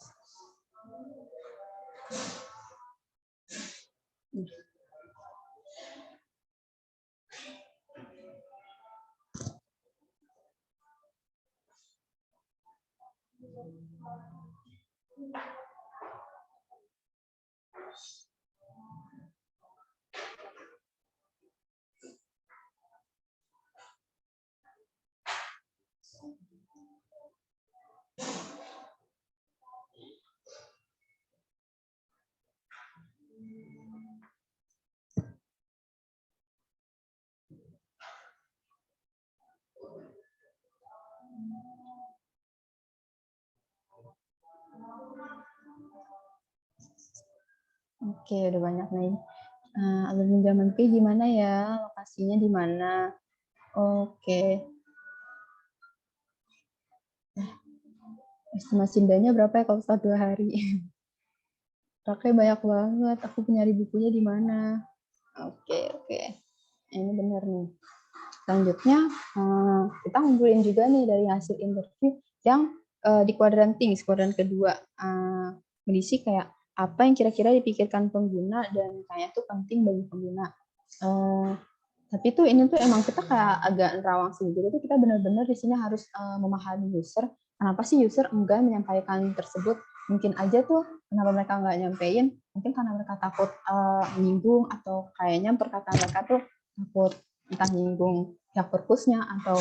Oke, udah banyak nih. Alur pinjaman fee gimana ya? Lokasinya di mana? Oke. Estimasi dendanya berapa ya kalau 1 hari? Raknya banyak banget. Aku nyari bukunya di mana? Oke, oke. Ini benar nih. Selanjutnya, kita ngumpulin juga nih dari hasil interview yang di kuadran things, kuadran kedua. Berisi kayak apa yang kira-kira dipikirkan pengguna dan kayaknya tuh penting bagi pengguna. Tapi tuh ini tuh emang kita kayak agak nerawang sih. Jadi tuh kita benar-benar di sini harus memahami user. Kenapa sih user enggak menyampaikan tersebut? Mungkin aja tuh kenapa mereka nggak nyampein? Mungkin karena mereka takut menyinggung atau kayaknya perkataan mereka tuh takut entah nyinggung pihak perpusnya atau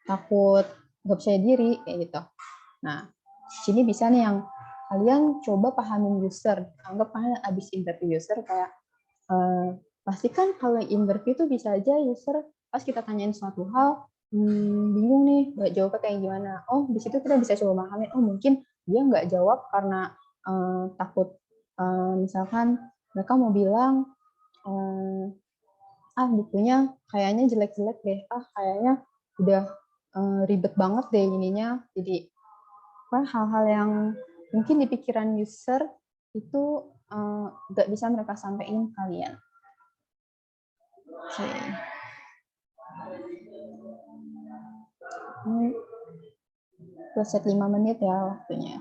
takut nggak percaya diri kayak gitu. Nah, sini bisa nih yang kalian coba pahamin user. Anggap kalian abis interview user kayak pastikan kalau interview itu bisa aja user pas kita tanyain suatu hal bingung nih jawabnya kayak gimana. Oh, di situ kita bisa coba pahamin. Oh, mungkin dia nggak jawab karena takut misalkan mereka mau bilang bukunya kayaknya jelek-jelek deh. Kayaknya udah ribet banget deh ininya. Jadi hal-hal yang mungkin di pikiran user itu nggak bisa mereka sampaikan kalian. Oke. Ini preset 5 menit ya waktunya.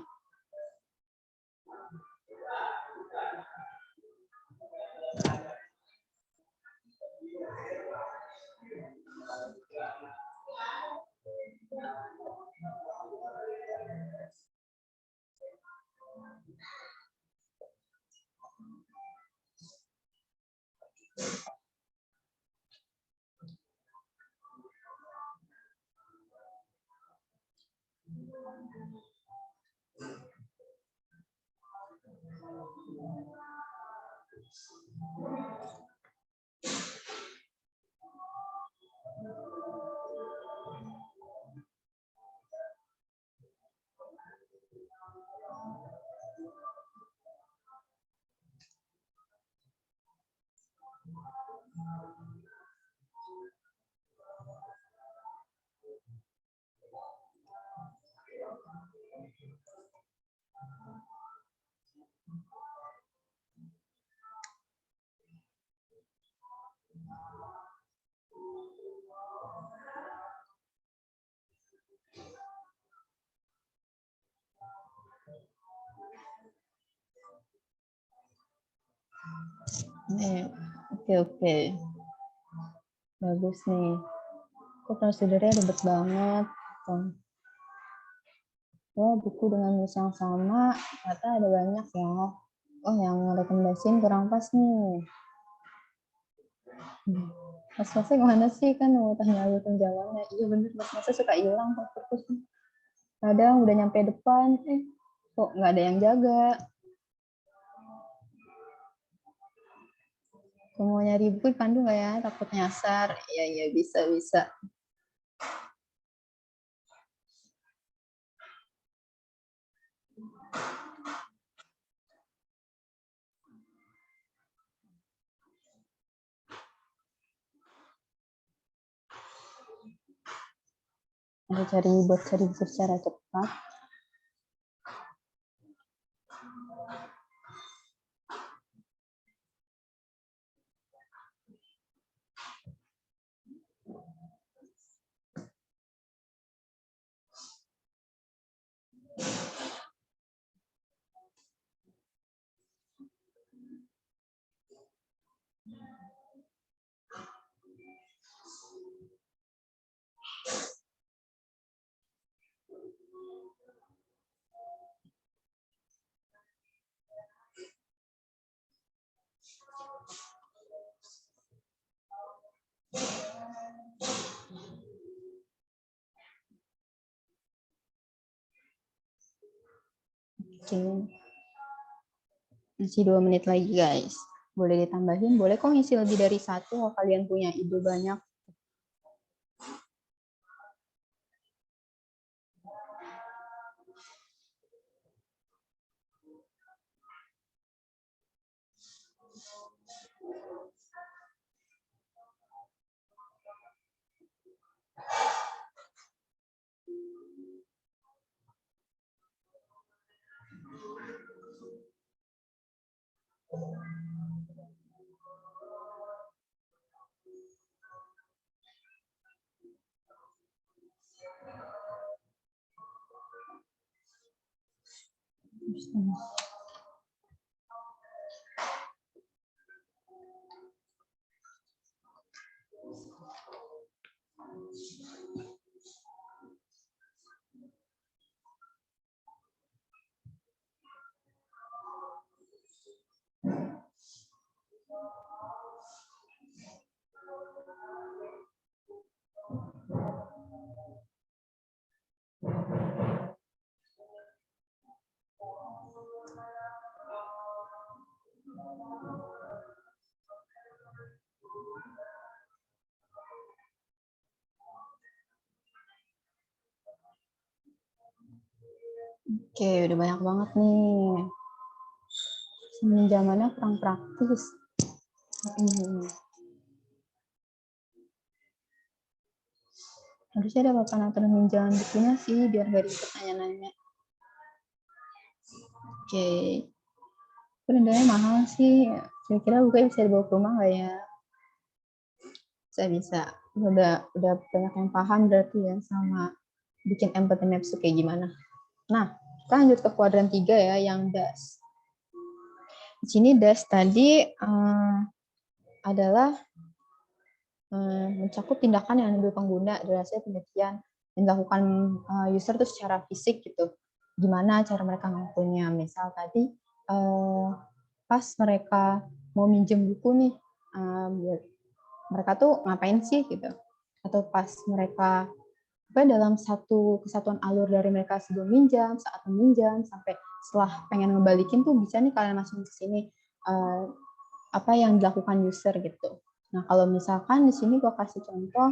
Oke. Bagus nih. Kok prosedurnya ribet banget. Oh, buku dengan nulis yang sama, ternyata ada banyak ya. Oh, yang rekomendasiin kurang pas nih. Mas-masnya kemana sih? Kan mau tanya alur tunjangannya. Iya bener, mas-masnya suka hilang kok perpus. Kadang udah nyampe depan, kok nggak ada yang jaga. Kalau mau nyari buku dipandu nggak ya? Takut nyasar. Iya, iya, bisa. Ada buat cari buku secara cepat. Oke. Masih 2 menit lagi, guys. Boleh ditambahin, boleh kok ngisi lebih dari satu kalau kalian punya ide banyak. Oke, udah banyak banget nih. Pinjamannya kurang praktis. Harusnya ada papan aturan pinjaman bukunya sih, biar nggak ribet nanya-nanya. Oke. Dendanya mahal sih. Kira-kira bukunya bisa dibawa ke rumah nggak ya? Bisa. Udah banyak yang paham berarti ya sama bikin empathy maps tuh kayak gimana. Nah, kita lanjut ke kuadran 3 ya, yang DAS. Di sini DAS tadi adalah mencakup tindakan yang diambil pengguna dari hasil penelitian yang dilakukan user itu secara fisik gitu. Gimana cara mereka ngelakuinnya? Misal tadi pas mereka mau minjem buku nih, mereka tuh ngapain sih gitu? Atau pas mereka dalam satu kesatuan alur dari mereka sebelum minjam, saat meminjam, sampai setelah pengen ngebalikin tuh bisa nih kalian langsung ke sini apa yang dilakukan user gitu. Nah, kalau misalkan di sini gue kasih contoh,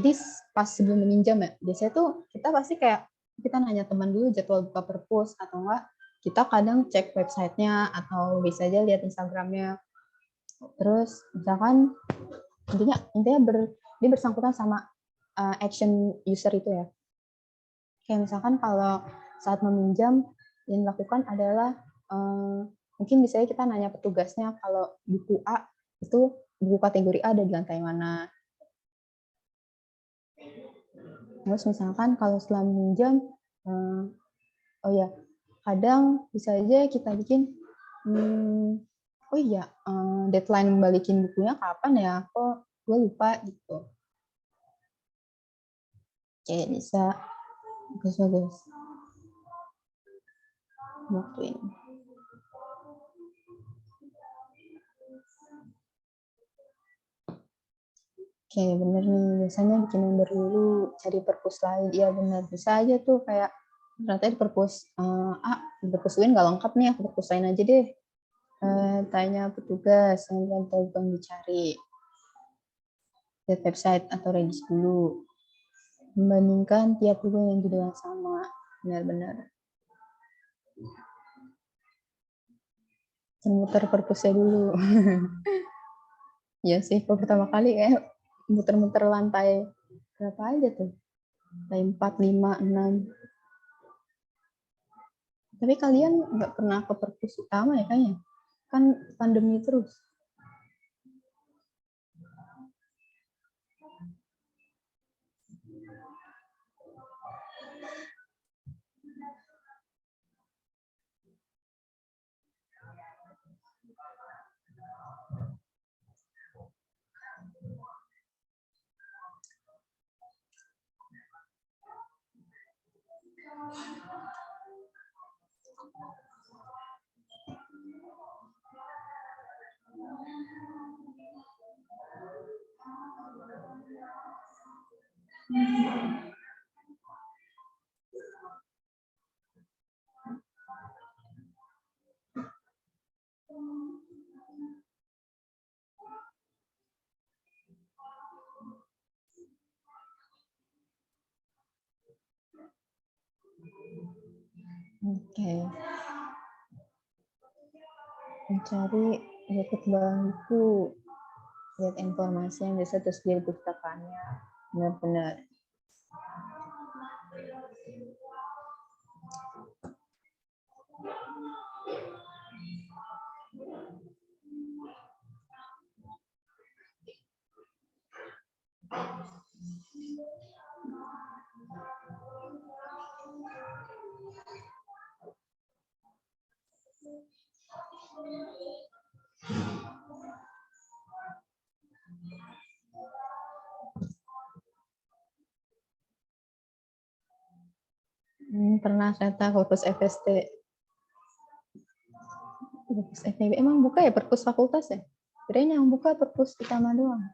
ini pas sebelum meminjam ya, biasanya tuh kita pasti kayak kita nanya teman dulu jadwal buka perpus, atau enggak kita kadang cek websitenya, atau bisa aja lihat Instagramnya. Terus misalkan intinya dia bersangkutan sama action user itu ya. Kayak misalkan kalau saat meminjam yang dilakukan adalah mungkin misalnya kita nanya petugasnya kalau buku A itu buku kategori A ada di lantai mana. Terus misalkan kalau setelah meminjam, oh ya, kadang bisa aja kita bikin, oh iya, deadline balikin bukunya kapan ya? Kok gue lupa gitu. Oke, bisa. Bagus. Waktuin. Oke, bener nih. Biasanya bikin member dulu, cari perpus lain. Iya bener, bisa aja tuh kayak ternyata di perpus di perpus UIN nggak lengkap nih, aku perpus lain aja deh. Tanya petugas yang gampang dicari. Lihat website atau regis dulu. Membandingkan tiap buku yang judul yang sama. Benar-benar. Muter perpusnya dulu. Ya sih, pertama kali kayak muter-muter lantai berapa aja tuh? Lantai 4, 5, 6. Tapi kalian nggak pernah ke perpus utama ya kayaknya? Kan pandemi terus. Oke. Mencari lihat buku, lihat informasi yang bisa terus di perpustakaannya. Benar-benar. Pernah ternyata perpus FST. Perpus FEB emang buka ya perpus fakultas ya? Kirain yang buka perpus utama doang.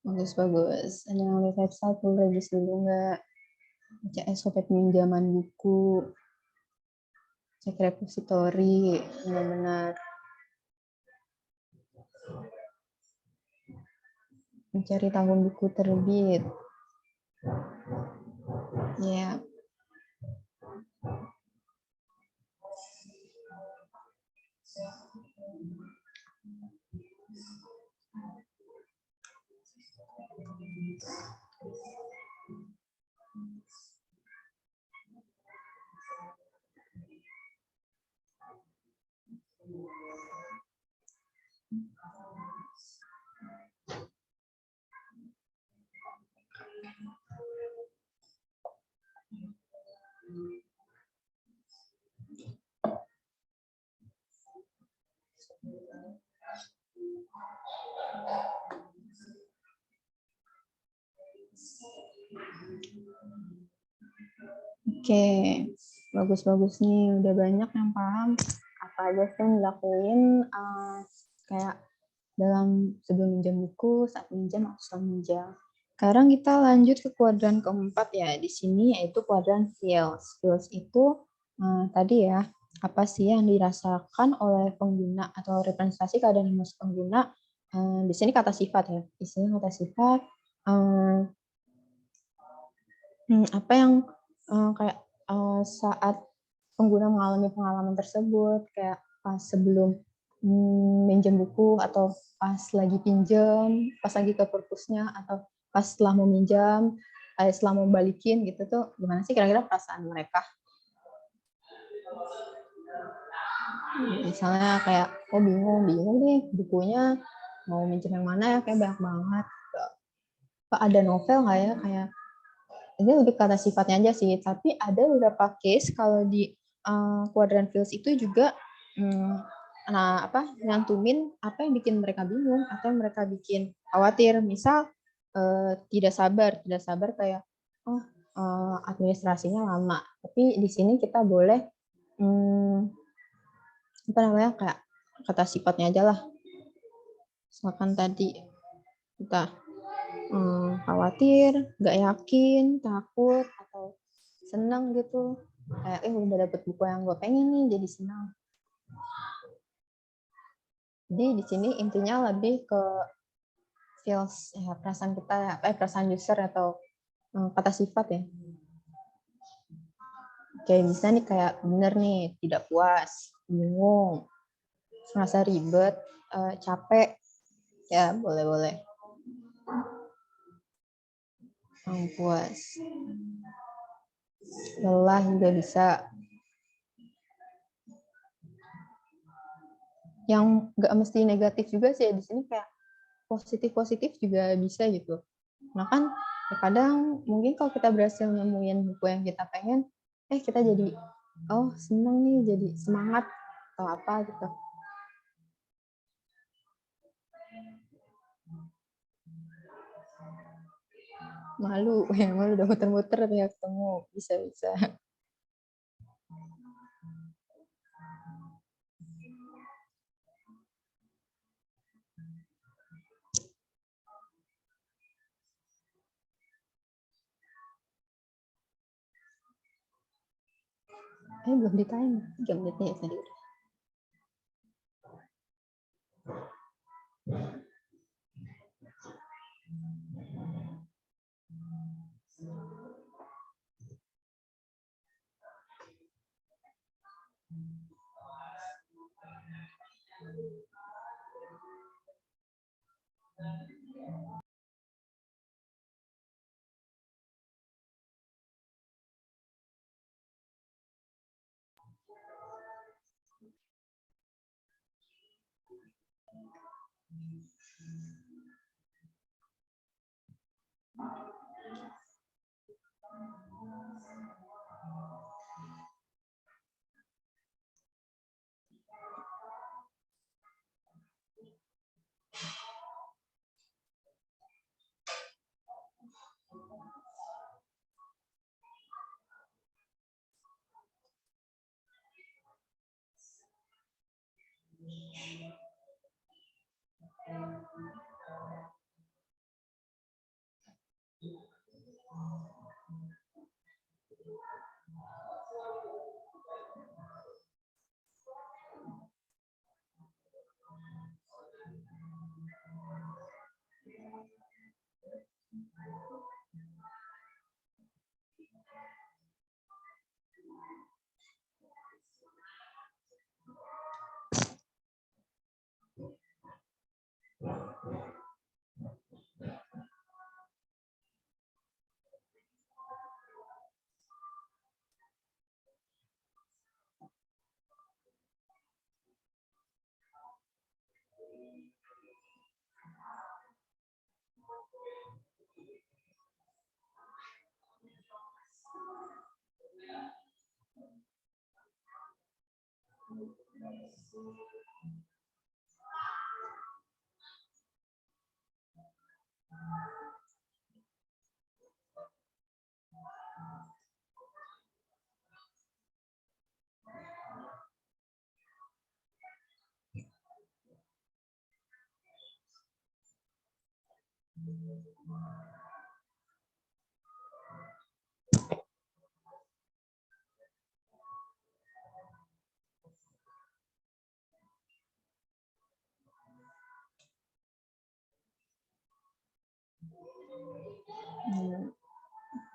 Bagus-bagus. Ada yang lihat website, full regis dulu nggak? Cek SOP peminjaman buku. Cek repositori. Benar-benar. Mencari tahun buku terbit. Ya. Oke, bagus-bagus nih. Udah banyak yang paham apa aja sih yang dilakuin kayak dalam sebelum minjam buku, saat minjam, atau setelah minjam. Sekarang kita lanjut ke kuadran keempat ya. Di sini yaitu kuadran feels. Feels itu tadi ya, apa sih yang dirasakan oleh pengguna atau representasi keadaan emosi pengguna. Di sini kata sifat ya. Di sini kata sifat apa yang kayak saat pengguna mengalami pengalaman tersebut, kayak pas sebelum minjem buku, atau pas lagi pinjam, pas lagi ke perpusnya, atau pas setelah mau minjam, setelah mau balikin gitu tuh, gimana sih kira-kira perasaan mereka? Misalnya kayak, oh bingung deh bukunya, mau minjem yang mana ya, kayak banyak banget. Ada novel nggak ya, kayak ini lebih kata sifatnya aja sih, tapi ada beberapa case kalau di kuadran feels itu juga nyantumin apa yang bikin mereka bingung atau mereka bikin khawatir. Misal tidak sabar kayak oh administrasinya lama. Tapi di sini kita boleh kayak kata sifatnya aja lah. Misalkan tadi kita khawatir, nggak yakin, takut, atau senang gitu. Kayak udah dapet buku yang gue pengen nih, jadi senang. Jadi di sini intinya lebih ke feels perasaan kita, perasaan user atau kata sifat ya. Kayak bisa nih kayak bener nih, tidak puas, bingung, merasa ribet, capek, ya boleh-boleh. Puas, lelah juga bisa. Yang nggak mesti negatif juga sih di sini, kayak positif juga bisa gitu. Nah kan kadang mungkin kalau kita berhasil nemuin buku yang kita pengen, kita jadi seneng nih, jadi semangat atau apa gitu. Malu udah muter-muter ya ketemu, bisa. Belum ditanya 3 menitnya tadi.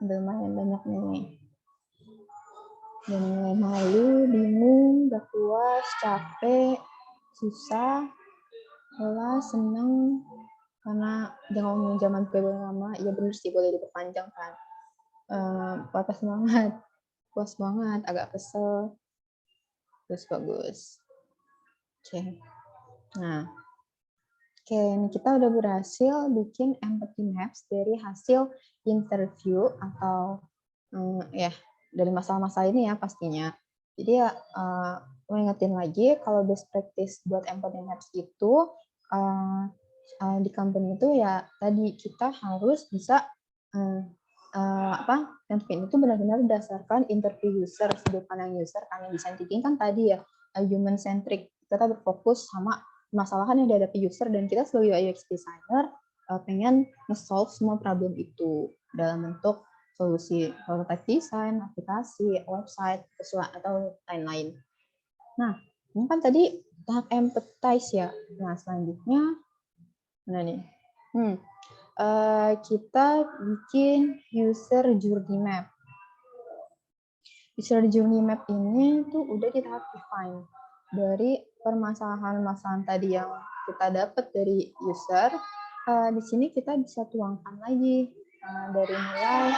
Udah lumayan banyak nih. Udah mulai malu, bingung, gak puas, capek, susah, lelah, seneng. Karena jangan ngomongin zaman gue lama, ya bener sih boleh diperpanjang kan. Patah semangat, puas banget, agak kesel, terus bagus. Oke. Nah, ini kita udah berhasil bikin empathy maps dari hasil interview atau dari masalah-masalah ini ya pastinya. Jadi ya mau ingetin lagi kalau best practice buat empathy maps itu di company itu ya tadi kita harus bisa yang itu benar-benar berdasarkan interview user, sudut pandang user. Karena design thinking kan tadi ya human centric, kita berfokus sama permasalahan yang dihadapi user, dan kita sebagai UX designer pengen nge-solve semua problem itu dalam bentuk solusi prototype design, aplikasi, website, atau lain-lain. Nah, ini kan tadi tahap empathize ya. Nah, selanjutnya, mana nih? Kita bikin user journey map. User journey map ini tuh udah di tahap define. Dari permasalahan-permasalahan tadi yang kita dapat dari user, di sini kita bisa tuangkan lagi dari mulai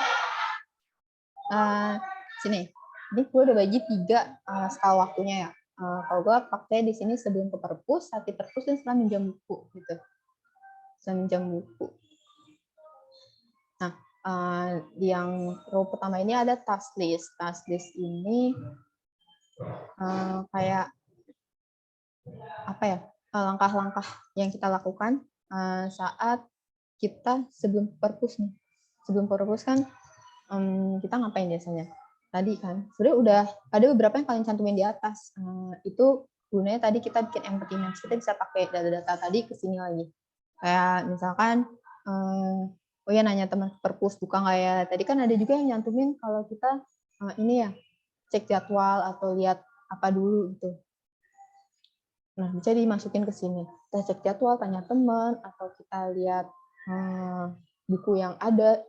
sini. Ini gue udah bagi 3 skala waktunya ya. Kalau gue pakai di sini sebelum ke perpus, saat di perpus, dan setelah minjam buku gitu. Setelah minjam buku. Nah, yang row pertama ini ada task list. Task list ini kayak apa ya? Langkah-langkah yang kita lakukan saat kita sebelum perpus nih. Sebelum perpus kan kita ngapain biasanya? Tadi kan sebenarnya udah ada beberapa yang kalian cantumin di atas. Itu gunanya tadi kita bikin empathy maps. Kita bisa pakai data-data tadi ke sini lagi. Kayak misalkan oh ya, nanya teman perpus buka nggak ya. Tadi kan ada juga yang nyantumin kalau kita ini ya cek jadwal atau lihat apa dulu gitu. Nah, bisa dimasukin ke sini. Kita cek jadwal, tanya teman, atau kita lihat buku yang ada.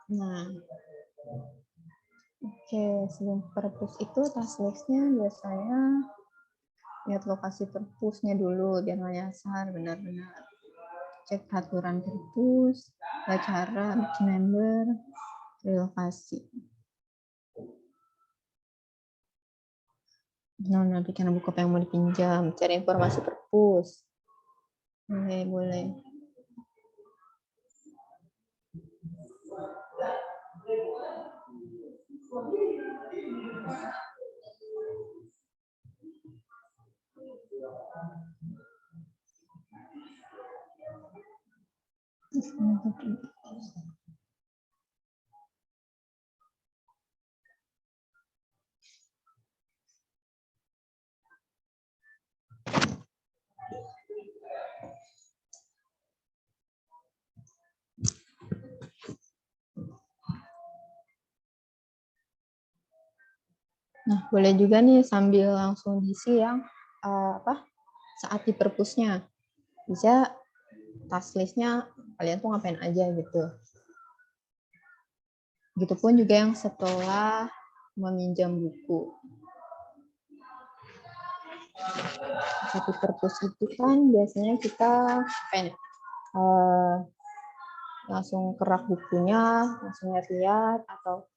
Nah, oke, sebelum perpus itu task list-nya biasanya lihat lokasi perpusnya dulu biar nggak nyasar, benar-benar cek aturan perpus, cara bikin member, relokasi. Nah, bikin buku yang mau dipinjam, cari informasi perpus. Boleh. Nah, boleh juga nih sambil langsung diisi yang saat di perpusnya. Bisa task list-nya kalian tuh ngapain aja gitu. Begitupun juga yang setelah meminjam buku. Saat di perpus itu kan biasanya kita langsung kerak bukunya, langsung lihat-lihat, atau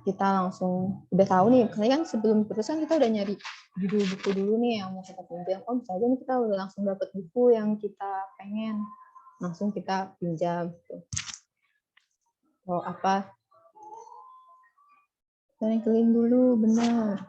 kita langsung udah tahu nih, karena kan sebelum keputusan kita udah nyari judul buku dulu nih yang mau kita pinjam. Oh bisa aja nih kita udah langsung dapet buku yang kita pengen, langsung kita pinjam gitu. Oh apa, keliling dulu, benar.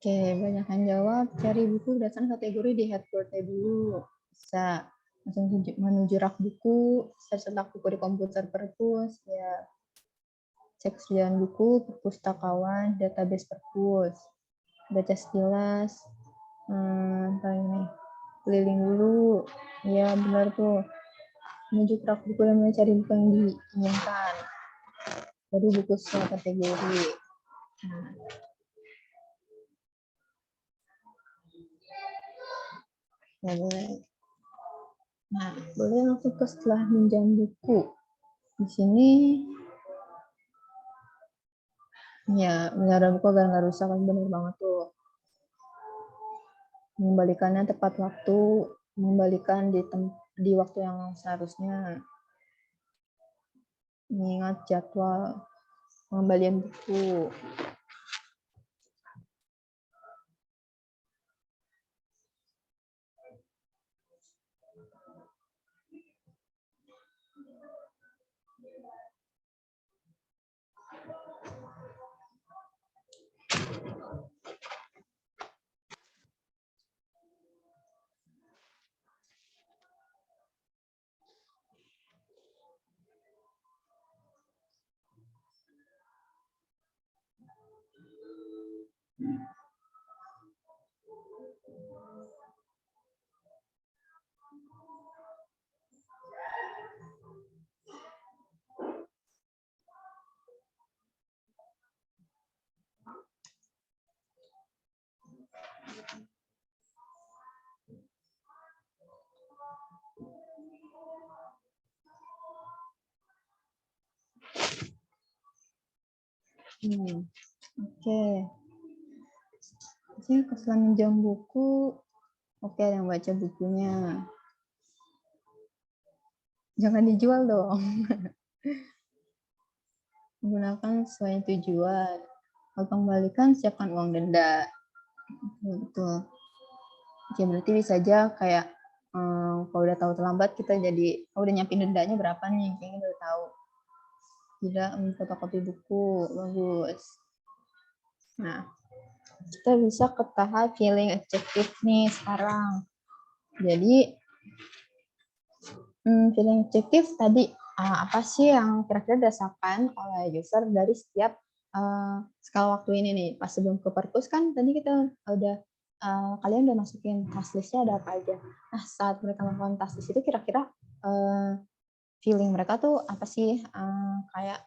Oke, banyak yang jawab, cari buku berdasarkan kategori di headboard-nya dulu. Bisa langsung menuju rak buku, search buku di komputer perpus, ya cek sediaan buku, perpustakawan, database perpus, baca sekilas, ini, keliling dulu, ya benar tuh, menuju rak buku dan mencari buku yang diinginkan. Jadi buku sesuai kategori. Nah, boleh. Nah, boleh langsung ke setelah minjam buku. Di sini, ya, melihara buku agar nggak rusak, kan bener banget tuh. Mengembalikannya tepat waktu, mengembalikan di waktu yang seharusnya. Mengingat jadwal pengembalian buku. Oke. Jadi setelah minjam buku, oke, yang baca bukunya. Jangan dijual dong. Gunakan sesuai tujuan. Kalau pengembalikan, siapkan uang denda. Betul. Oke, berarti bisa aja kayak kalau udah tahu terlambat, kita jadi udah nyiapin dendanya berapa nih, kayaknya udah tahu. Tidak fotokopi buku, bagus. Nah, kita bisa ke tahap feeling objective nih sekarang. Jadi, feeling objective tadi, apa sih yang kira-kira dirasakan oleh user dari setiap skala waktu ini nih. Pas sebelum ke perpus kan tadi kita udah, kalian udah masukin task list-nya ada apa aja. Nah, saat mereka melakukan task list itu kira-kira feeling mereka tuh apa sih, kayak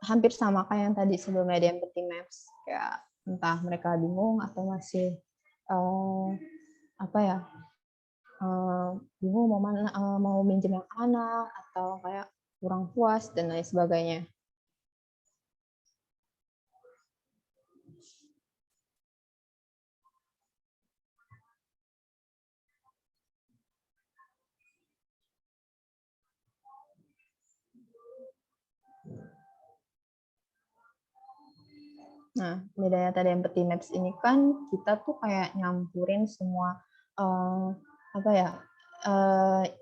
hampir sama kayak yang tadi sebelumnya ada empathy maps, kayak entah mereka bingung atau masih apa ya, bingung mau mana, mau minjem yang mana atau kayak kurang puas dan lain sebagainya. Nah, bedanya tadi empathy maps ini kan kita tuh kayak nyampurin semua apa ya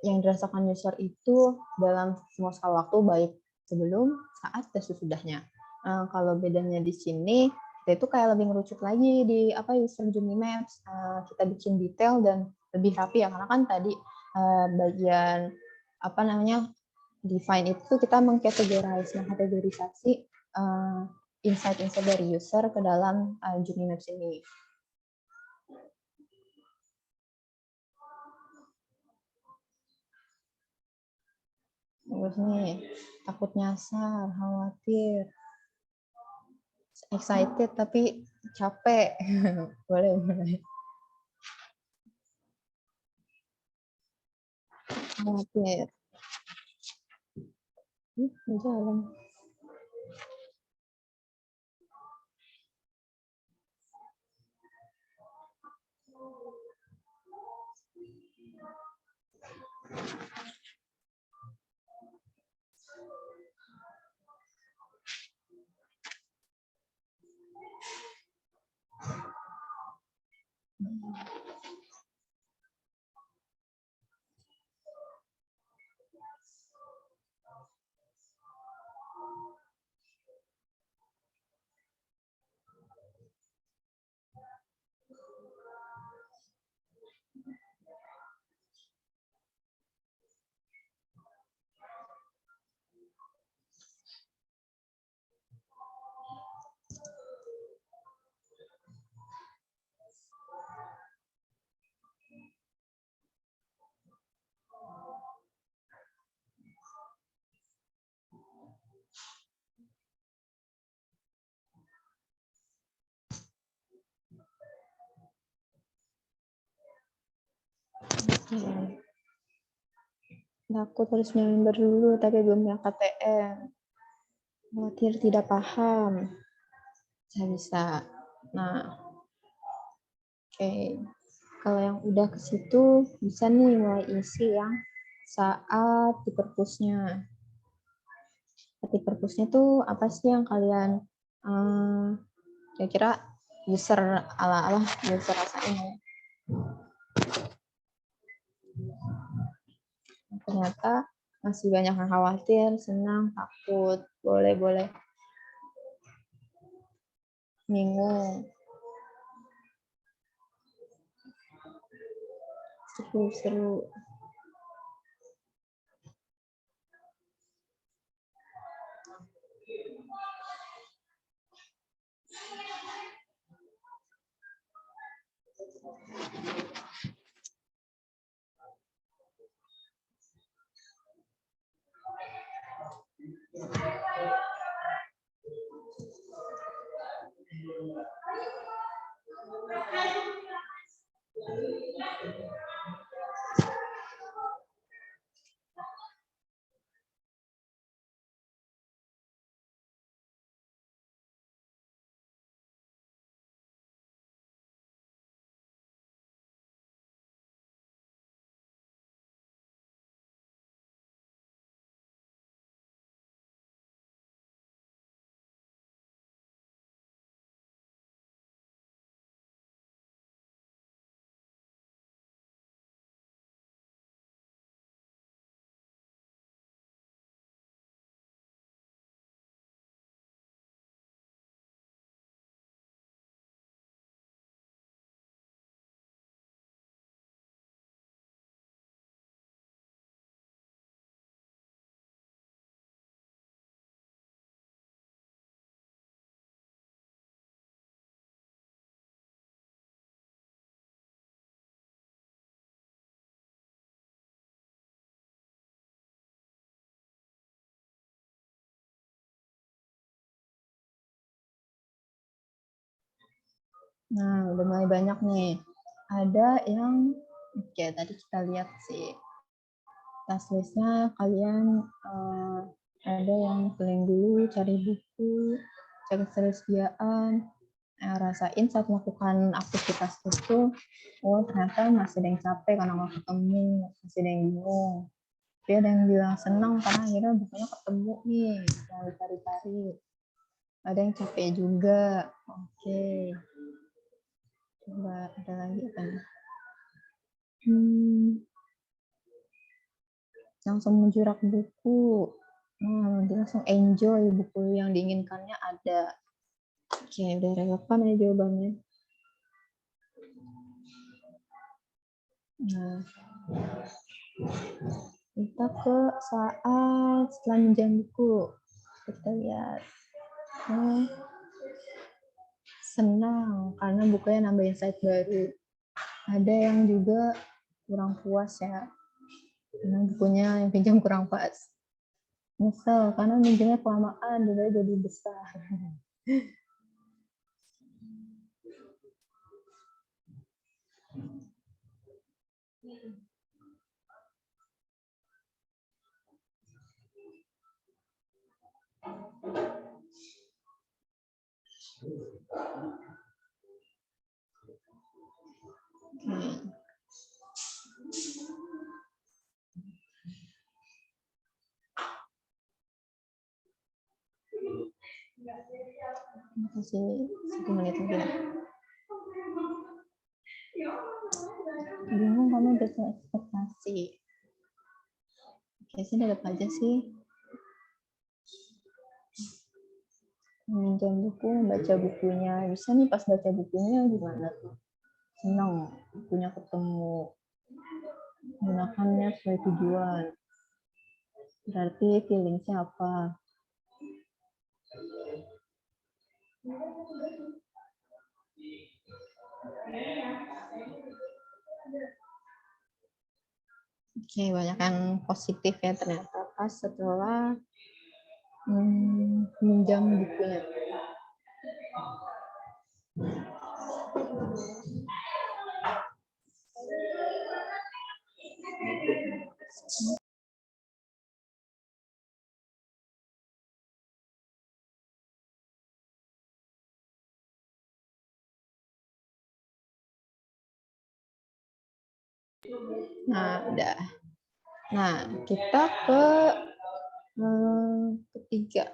yang dirasakan user itu dalam semua skala waktu, baik sebelum, saat, dan sesudahnya. Kalau bedanya di sini kita itu kayak lebih ngerucut lagi di user journey maps. Kita bikin detail dan lebih rapi ya, karena kan tadi bagian define itu kita mengkategorisasi insight-insight dari user ke dalam journey maps ini. Terus nih, takut nyasar, khawatir, excited tapi capek. boleh. Khawatir. Jalan. Takut harus member dulu tapi belum punya KTM. Khawatir tidak paham. Bisa. Nah, oke. Kalau yang udah ke situ, bisa nih mulai isi yang saat di perpusnya. Di perpusnya tuh apa sih yang kalian kira-kira user ala-ala user rasain ya? Ternyata masih banyak yang khawatir, senang, takut, boleh bingung, seru. Nah, udah mulai banyak nih. Ada yang tadi kita lihat sih. Task list-nya kalian ada yang kalian dulu cari buku, cek ketersediaan, rasain saat melakukan aktivitas itu, ternyata masih ada yang capek karena nggak ketemu, masih ada yang bingung. Tapi ada yang bilang senang karena akhirnya bukunya ketemu nih, yang dicari-cari. Ada yang capek juga. Oke. Coba ada lagi apa nih? Langsung menjurak buku. Dia langsung enjoy buku yang diinginkannya ada. Oke, udah relevan ya jawabannya. Nah, kita ke saat setelah minjam buku. Kita lihat. Senang karena bukunya nambah insight baru. Ada yang juga kurang puas ya, karena bukunya yang pinjam kurang pas. Nyesel karena minjamnya kelamaan, nilai jadi besar. Masih 1 menit lagi lah. Bingung kamu udah ekspektasi. Oke, sih dapat aja sih. Minjam buku, baca bukunya. Bisa nih pas baca bukunya gimana tuh? Senang, bukunya ketemu. Gunakannya sesuai tujuan. Berarti feeling-nya apa? Oke, banyak yang positif ya ternyata pas setelah minjam bukunya. Nah, udah. Nah, kita ke ketiga.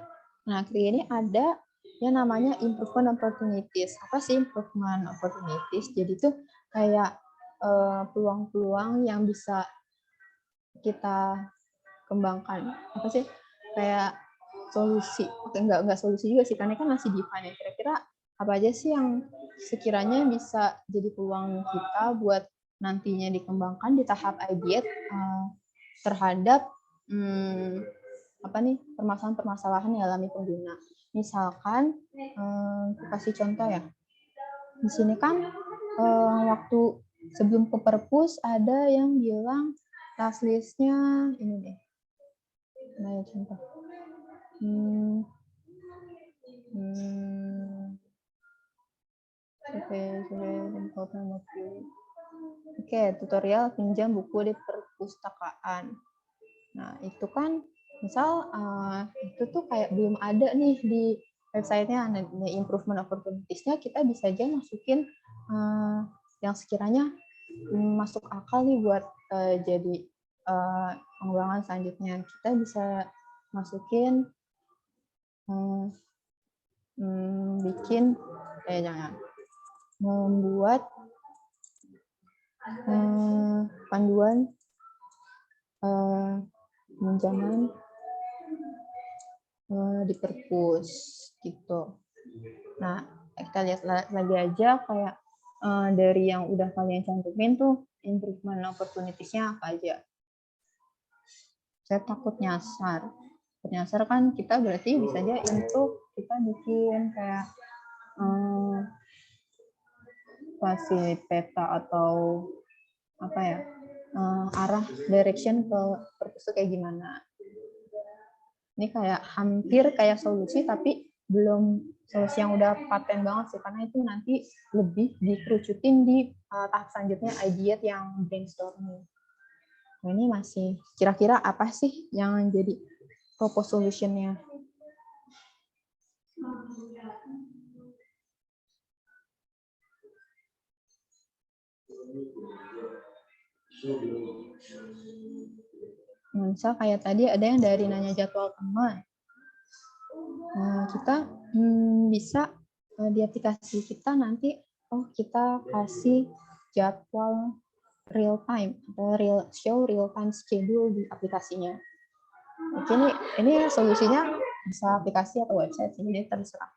Nah, ketiga ini ada yang namanya improvement opportunities. Apa sih improvement opportunities? Jadi itu kayak peluang-peluang yang bisa kita kembangkan. Apa sih? Kayak solusi. Enggak solusi juga sih, karena kan masih define. Kira-kira apa aja sih yang sekiranya bisa jadi peluang kita buat nantinya dikembangkan di tahap ideate terhadap apa nih permasalahan-permasalahan yang dialami pengguna. Misalkan kasih contoh ya. Di sini kan waktu sebelum ke perpus ada yang bilang task list-nya ini deh. Nah, ya contoh. Oke, tutorial pinjam buku di perpustakaan. Nah, itu kan misal itu tuh kayak belum ada nih di websitenya. Nah, improvement opportunities-nya kita bisa aja masukin yang sekiranya masuk akal nih buat jadi pengembangan selanjutnya. Kita bisa masukin bikin jangan membuat panduan pinjaman di perpus gitu. Nah, kita lihat lagi aja kayak dari yang udah kalian cantumin tuh improvement opportunities-nya apa aja. Saya takut nyasar. Nyasar kan kita berarti bisa aja improve, kita bikin kayak fasil peta atau apa ya, arah direction ke perpus kayak gimana. Ini kayak hampir kayak solusi tapi belum solusi yang udah paten banget sih, karena itu nanti lebih dikerucutin di tahap selanjutnya ideate yang brainstorming. Nah, ini masih kira-kira apa sih yang jadi proposed solution-nya? Misal kayak tadi ada yang dari nanya jadwal teman. Kita bisa di aplikasi kita nanti, kita kasih jadwal real time atau real time schedule di aplikasinya. Oke, ini solusinya bisa aplikasi atau website sih, jadi terserah.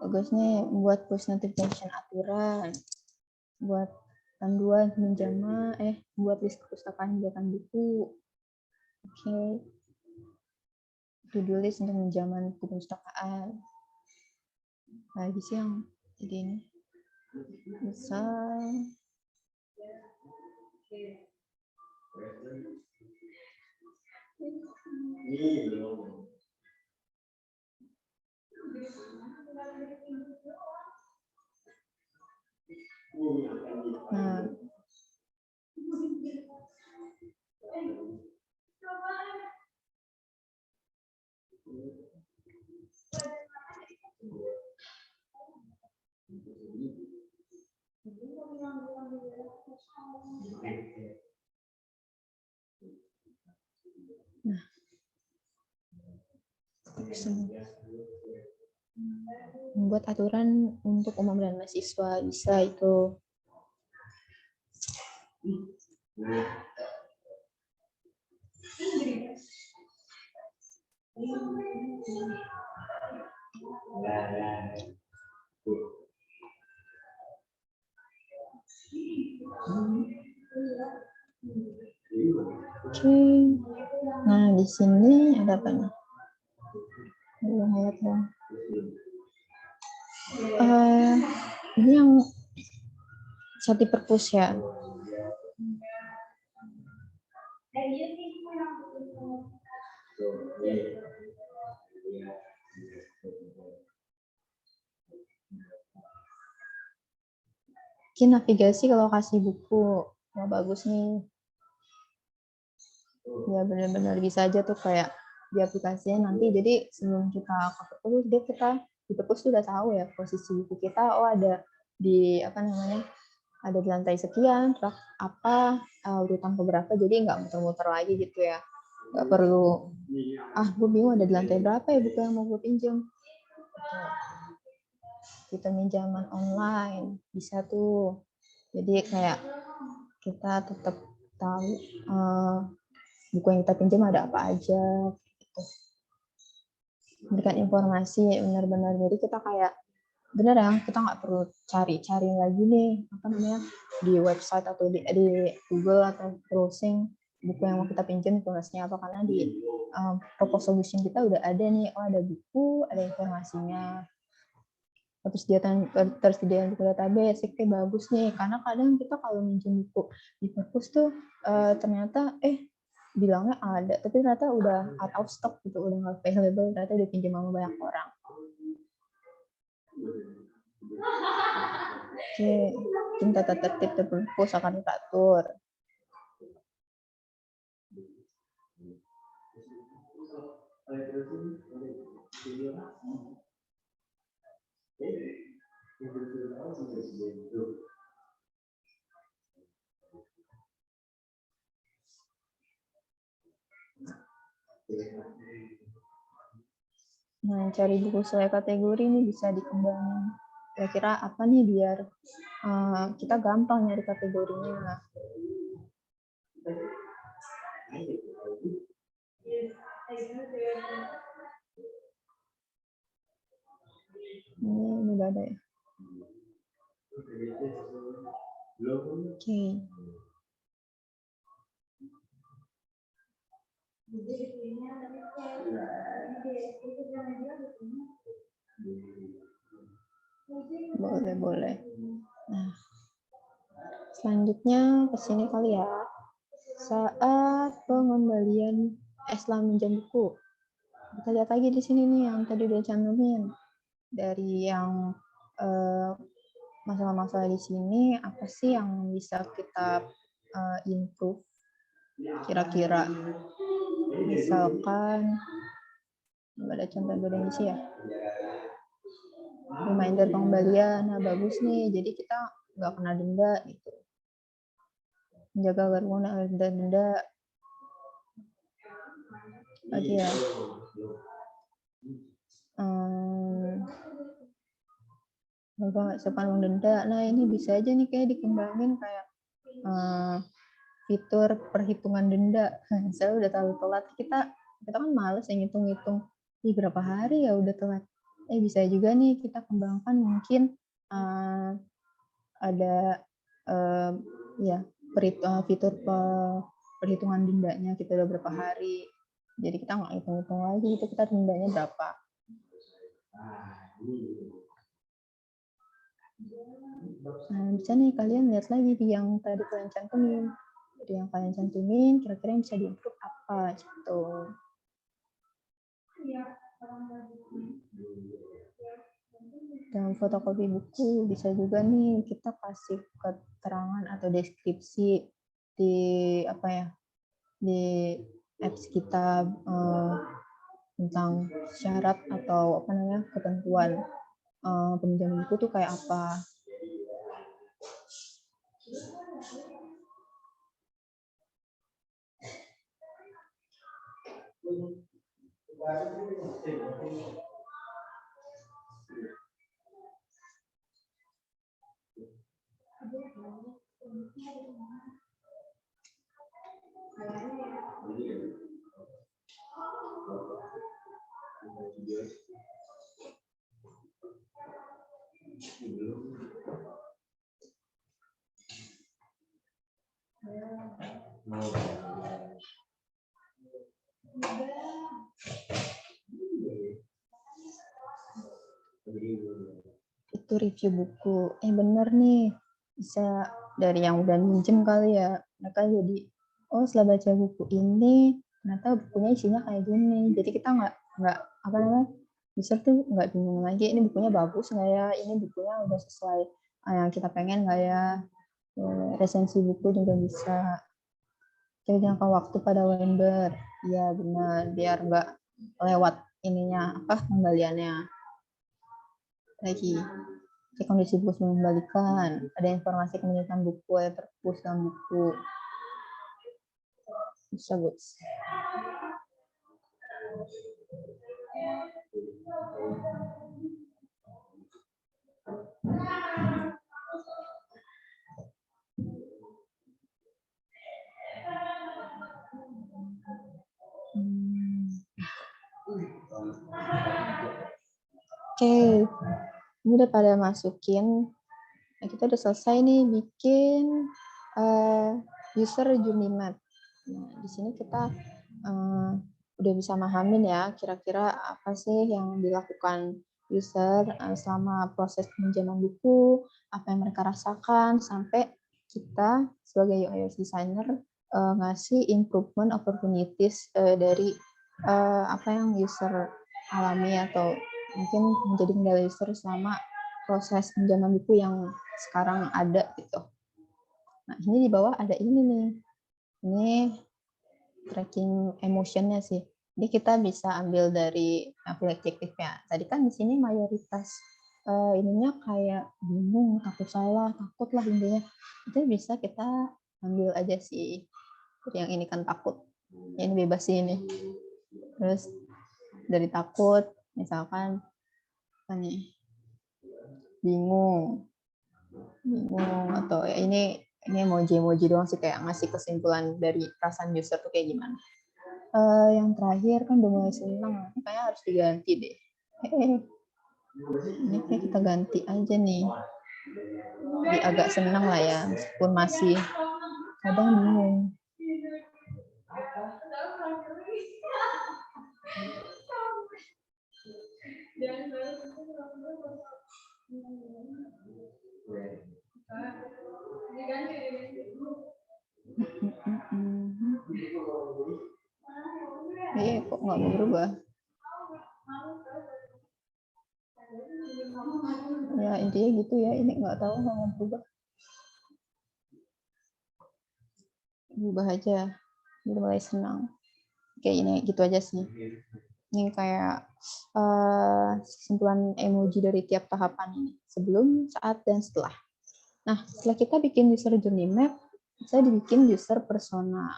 Bagus nih buat push notification aturan, buat panduan pinjaman, buat list perpustakaan hinggakan buku. Oke. To-do list untuk pinjaman buku perpustakaan. Lagi sih yang jadi ini. Bisa. Nah, membuat aturan untuk umum dan mahasiswa bisa itu. Oke. Nah, di sini ada apa nih? Ini yang Sati Perpus ya. Mungkin navigasi kalau kasih buku, wah bagus nih. Ya benar-benar bisa aja tuh kayak di aplikasinya nanti. Jadi sebelum kita ke perpus, kita di perpus tuh udah tahu ya posisi buku kita. Oh ada di apa namanya? Ada di lantai sekian, rak apa urutan keberapa. Jadi nggak muter-muter lagi gitu ya. Nggak perlu gue bingung ada di lantai berapa ya buku yang mau gue pinjam. Kita pinjaman online bisa tuh. Jadi kayak kita tetap tahu buku yang kita pinjam ada apa aja gitu. Berikan informasi benar-benar, jadi kita kayak benar ya, kita nggak perlu cari-cari lagi nih apa namanya di website atau di Google atau browsing buku yang mau kita pinjam informasinya apa, karena di proposal solution kita udah ada nih, ada buku, ada informasinya, terus dia tersedia buku database. Kayak bagus nih, karena kadang kita kalau minjem buku di perpus tuh ternyata bilangnya ada, tapi ternyata udah out of stock gitu, udah nggak available, ternyata udah pinjam sama banyak orang. Oke, tata tertib perpus akan kita atur. Nah, cari buku sesuai kategori ini bisa dikembangin. Kira-kira apa nih biar kita gampang nyari kategorinya. Ini udah ada ya. Oke. Boleh. Nah, selanjutnya ke sini kali ya. Saat pengembalian setelah minjam buku. Kita lihat lagi di sini nih yang tadi udah cantumin. Dari yang masalah-masalah di sini, apa sih yang bisa kita improve kira-kira. Misalkan ada contoh Indonesia ya, reminder pengembalian. Nah bagus nih, jadi kita nggak kena denda gitu. menjaga agar penggunaan denda lagi ya. Apa nggak sepan denda. Nah ini bisa aja nih kayak dikembangin kayak fitur perhitungan denda. Misalnya udah terlalu telat, kita kan males ya ngitung-ngitung. Berapa hari ya udah telat. Bisa juga nih kita kembangkan mungkin ada ya fitur perhitungan dendanya kita udah berapa hari. Jadi kita nggak hitung-hitung lagi itu kita dendanya berapa. Nah, bisa nih kalian lihat lagi di yang tadi kalian cantumin. Dari yang kalian cantumin, kira-kira yang bisa diimprove apa gitu. Dalam fotokopi buku bisa juga nih kita kasih keterangan atau deskripsi di apa ya di apps kita tentang syarat atau apa namanya ketentuan peminjam buku tuh kayak apa. Itu review buku. Bener nih, bisa dari yang udah minjem kali ya, mereka jadi setelah baca buku ini ternyata bukunya isinya kayak gini. Jadi kita nggak apa namanya bisa tuh nggak bingung lagi ini bukunya bagus nggak ya, ini bukunya udah sesuai yang kita pengen nggak ya. Resensi buku juga bisa. Cari jangka waktu pada member, ya benar, biar nggak lewat ininya pembaliannya lagi. Cek kondisi buku sebelum mengembalikan, ada informasi kemilikan buku, ada perpus dalam buku. Bisa, Gus. Oke, ini udah pada masukin. Nah, kita udah selesai nih bikin user journey map. Nah, di sini kita udah bisa mahamin ya kira-kira apa sih yang dilakukan user selama proses peminjaman buku, apa yang mereka rasakan, sampai kita sebagai UX designer ngasih improvement opportunities dari apa yang user alami atau mungkin menjadi kendala user selama proses pinjaman buku yang sekarang ada gitu. Nah, ini di bawah ada ini nih. Ini tracking emotionnya sih. Jadi kita bisa ambil dari adjektifnya. Tadi kan di sini mayoritas ininya kayak bingung, takut salah, takut lah intinya. Itu bisa kita ambil aja sih. Yang ini kan takut. Ya, ini bebas sih ini. Terus dari takut, misalkan apa nih? Bingung atau ya ini emoji doang sih kayak ngasih kesimpulan dari perasaan user tuh kayak gimana. Yang terakhir kan udah mulai senang, kayaknya harus diganti deh. Ini kayak kita ganti aja nih, jadi agak senang lah ya meskipun masih kadang bingung. Kok nggak mau berubah? Ya intinya gitu ya, ini nggak tahu nggak mau berubah aja, udah mulai senang. Kayak ini gitu aja sih. Ini kayak kesimpulan emoji dari tiap tahapan ini, sebelum, saat, dan setelah. Nah, setelah kita bikin user journey map, bisa dibikin user persona.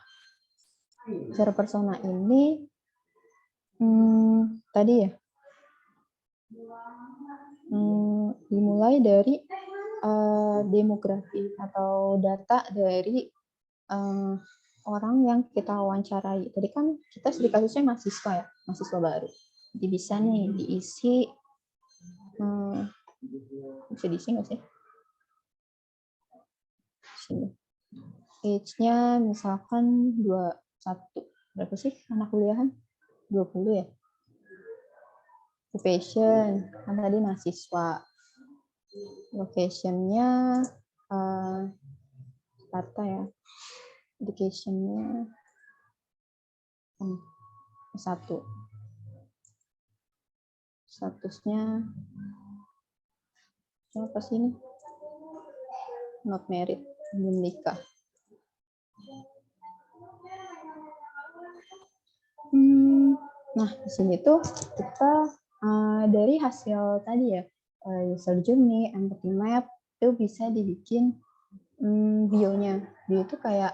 User persona ini tadi ya, dimulai dari demografi atau data dari orang yang kita wawancarai. Tadi kan kita studi kasusnya mahasiswa ya, mahasiswa baru. Jadi bisa nih diisi, bisa diisi nggak sih? Sini. Age-nya misalkan 21. Berapa sih anak kuliahan? 20 ya? Occupation, kan tadi mahasiswa. Location-nya Jakarta ya. Education-nya 1. Statusnya apa sih ini? Not married, belum nikah. Nah, di sini tuh kita dari hasil tadi ya, user journey, empathy map, itu bisa dibikin bio-nya. Bio itu kayak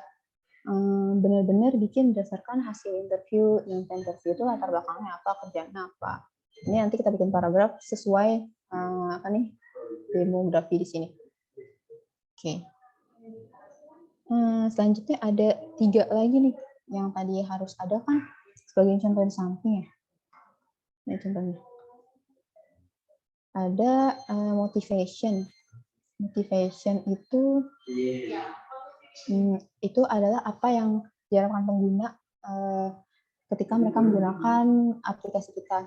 benar-benar bikin berdasarkan hasil interview, dan interview itu latar belakangnya apa, kerjanya apa. Ini nanti kita bikin paragraf sesuai apa nih, demografi di sini. Oke. Selanjutnya ada 3 lagi nih yang tadi harus ada kan sebagai contoh di samping ya. Nah, contohnya ada motivation. Motivation itu adalah apa yang diharapkan pengguna ketika mereka menggunakan aplikasi kita,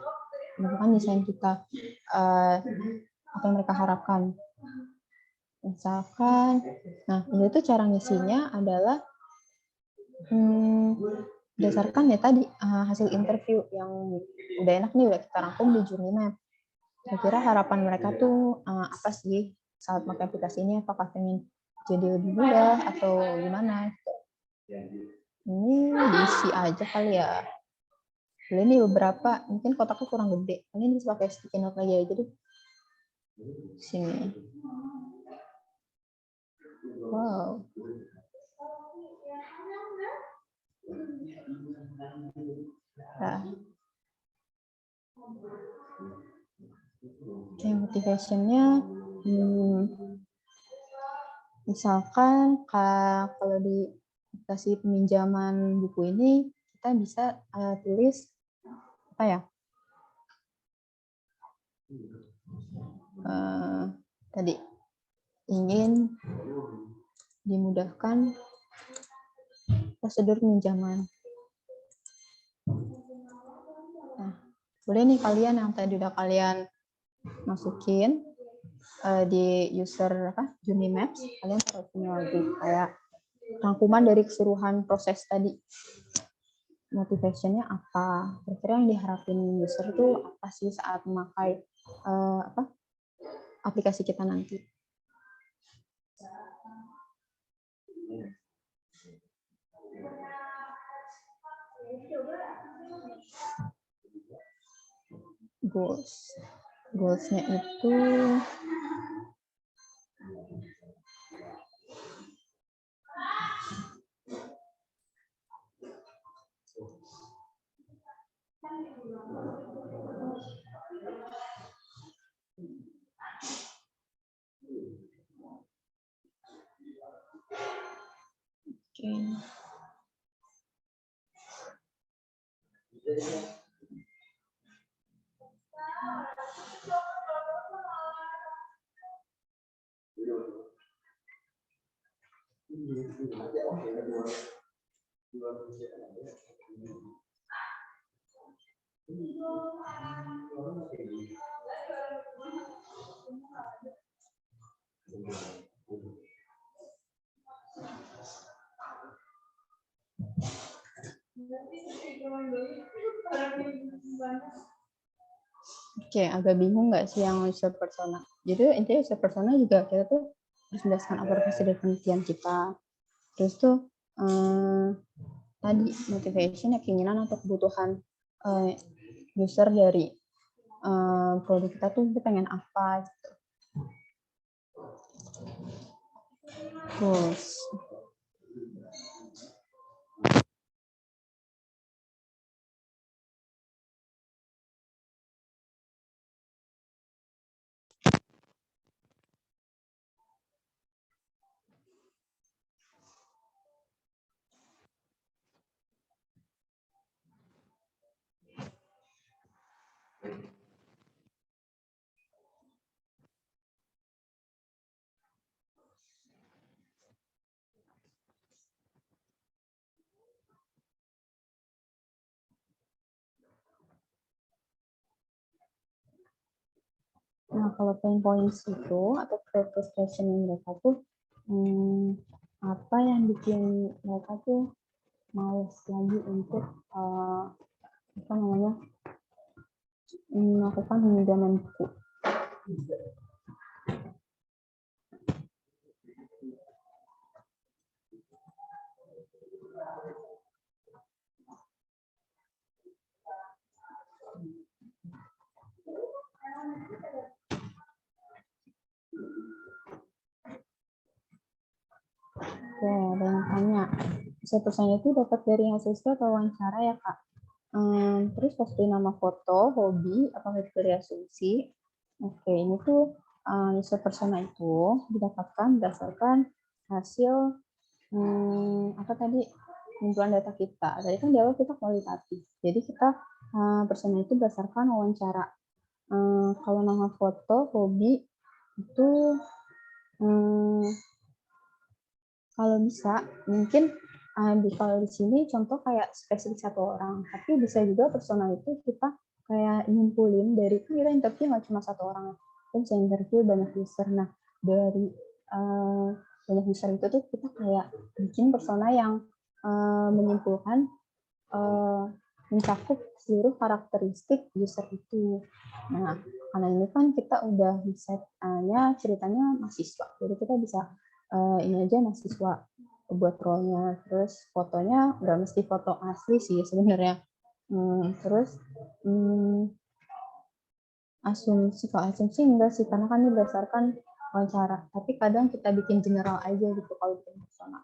menggunakan desain kita, apa yang mereka harapkan. Misalkan, nah itu cara ngisinya adalah berdasarkan ya tadi hasil interview yang udah enak nih, udah kita rangkum di Journey Map. Kira-kira harapan mereka tuh apa sih saat pakai aplikasi ini? Apakah pengen jadi lebih mudah atau gimana? Ini diisi aja kali ya. Ini beberapa, mungkin kotaknya kurang gede. Ini bisa pakai sticky note lagi aja deh. Sini. Wow. Nah. Oke, motivation-nya misalkan kalau di aplikasi peminjaman buku ini kita bisa tulis apa ya? Tadi ingin dimudahkan prosedur peminjaman. Nah, boleh nih kalian yang tadi udah kalian masukin di user Journey Maps, kalian harus punya lagi kayak rangkuman dari keseluruhan proses tadi. Motivation-nya apa? Kira-kira yang diharapin user itu apa sih saat memakai aplikasi kita nanti? Goals-nya itu Oke, agak bingung nggak sih yang user persona? Jadi intinya user persona juga kita tuh harus menjelaskan apa dari penelitian kita. Terus tuh tadi motivation ya, keinginan atau kebutuhan user dari produk kita tuh pengen apa gitu. Terus Nah, kalau pain points itu atau frustration mereka tuh apa yang bikin mereka tuh males lagi untuk apa namanya melakukan peminjaman buku. Oke, ada yang tanya. Pesan itu dapat dari hasil swab atau wawancara ya, Kak? Terus pasti nama foto, hobi, apa kriteria asumsi. Oke, ini tuh user persona itu didapatkan berdasarkan hasil apa tadi kumpulan data kita. Tadi kan di awal kita kualitatif. Jadi kita persona itu berdasarkan wawancara. Kalau nama foto, hobi itu kalau bisa mungkin kalau di sini contoh kayak spesifik satu orang, tapi bisa juga persona itu kita kayak nyimpulin dari kan kita interview nggak cuma satu orang, kita bisa interview banyak user. Nah dari banyak user itu tuh kita kayak bikin persona yang menyimpulkan mencakup seluruh karakteristik user itu. Nah karena ini kan kita udah misalnya ceritanya mahasiswa, jadi kita bisa ini aja mahasiswa buat role-nya, terus fotonya udah mesti foto asli sih sebenarnya. Terus kalau asumsi enggak sih, karena kan ini berdasarkan wawancara, tapi kadang kita bikin general aja gitu kalau bikin persona,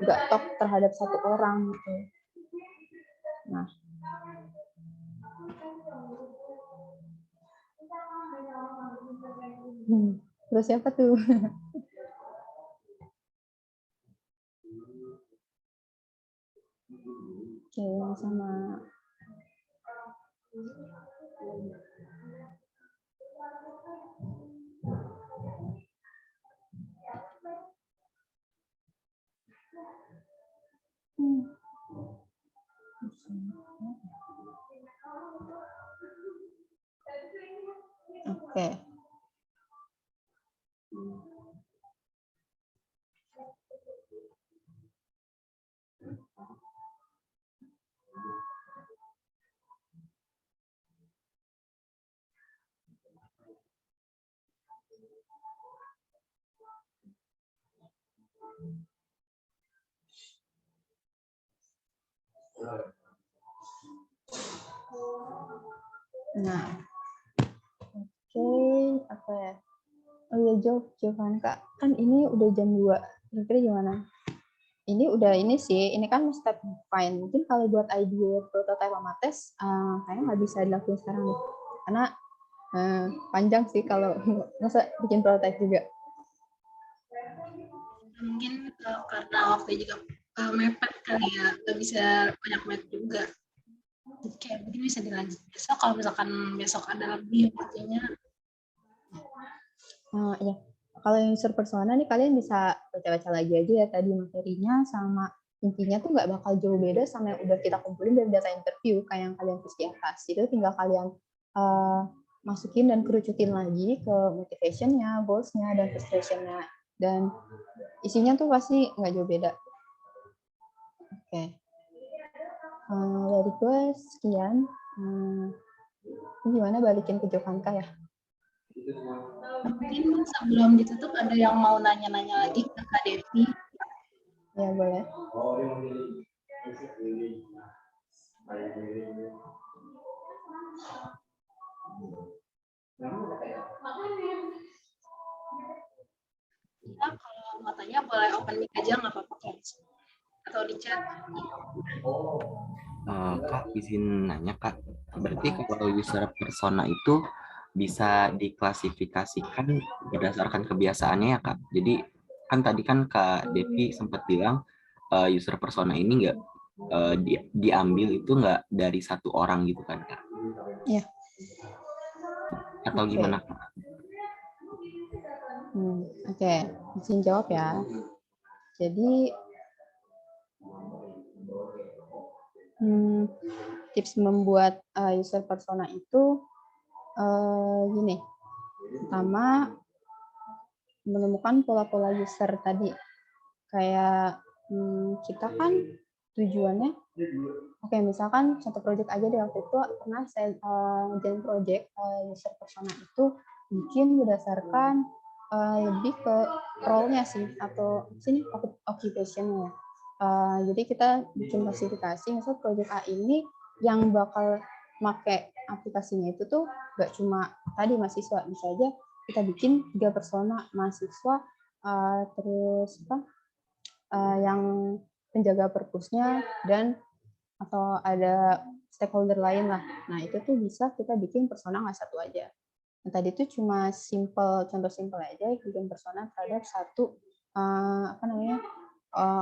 nggak tok terhadap satu orang gitu. Nah terus siapa tuh? Oke, sama oke. Nah, oke, apa ya? Oh iya, jawaban Kak. Kan ini udah jam 2. Kira-kira gimana? Ini sih, ini kan step define. Mungkin kalau buat idea prototype sama tes, kayaknya nggak bisa dilakuin sekarang nih. Karena panjang sih kalau masa bikin prototype juga. Mungkin karena waktu juga mepet kali ya, nggak bisa banyak banyak juga. Kayak mungkin bisa dilanjut besok, kalau misalkan besok ada lebih waktunya. Ya. Kalau yang user persona nih kalian bisa baca-baca lagi aja ya tadi materinya, sama intinya tuh nggak bakal jauh beda sama yang udah kita kumpulin dari data interview kayak yang kalian tulis di atas. Itu tinggal kalian masukin dan kerucutin lagi ke motivation-nya, goals-nya, dan frustration-nya. Dan isinya tuh pasti nggak jauh beda. Oke. Dari gue sekian. Gimana balikin ke Jovanka ya? Mungkin sebelum ditutup ada yang mau nanya-nanya lagi ke Kak Devi. Ya boleh. Ya, kalau mau tanya boleh open mic aja, nggak apa-apa kan? Atau di chat. Kak, izin nanya Kak, berarti kalau user persona itu bisa diklasifikasikan berdasarkan kebiasaannya ya Kak? Jadi kan tadi kan Kak Devi sempat bilang user persona ini nggak diambil itu nggak dari satu orang gitu kan Kak? Iya. Atau Oke. gimana Kak? Oke, izin jawab ya. Jadi tips membuat user persona itu gini. Pertama, menemukan pola-pola user tadi. Kayak kita kan tujuannya, oke, misalkan contoh project aja deh, waktu itu pernah saya ngerjain project user persona itu bikin berdasarkan lebih ke role-nya sih, atau sini occupation-nya. Jadi kita bikin klasifikasi, misal project A ini yang bakal make aplikasinya itu tuh gak cuma tadi mahasiswa, bisa aja kita bikin 3 persona, mahasiswa, terus yang penjaga perpusnya, dan atau ada stakeholder lain lah. Nah, itu tuh bisa kita bikin persona nggak satu aja. Nah, tadi itu cuma contoh simple aja bikin persona terhadap satu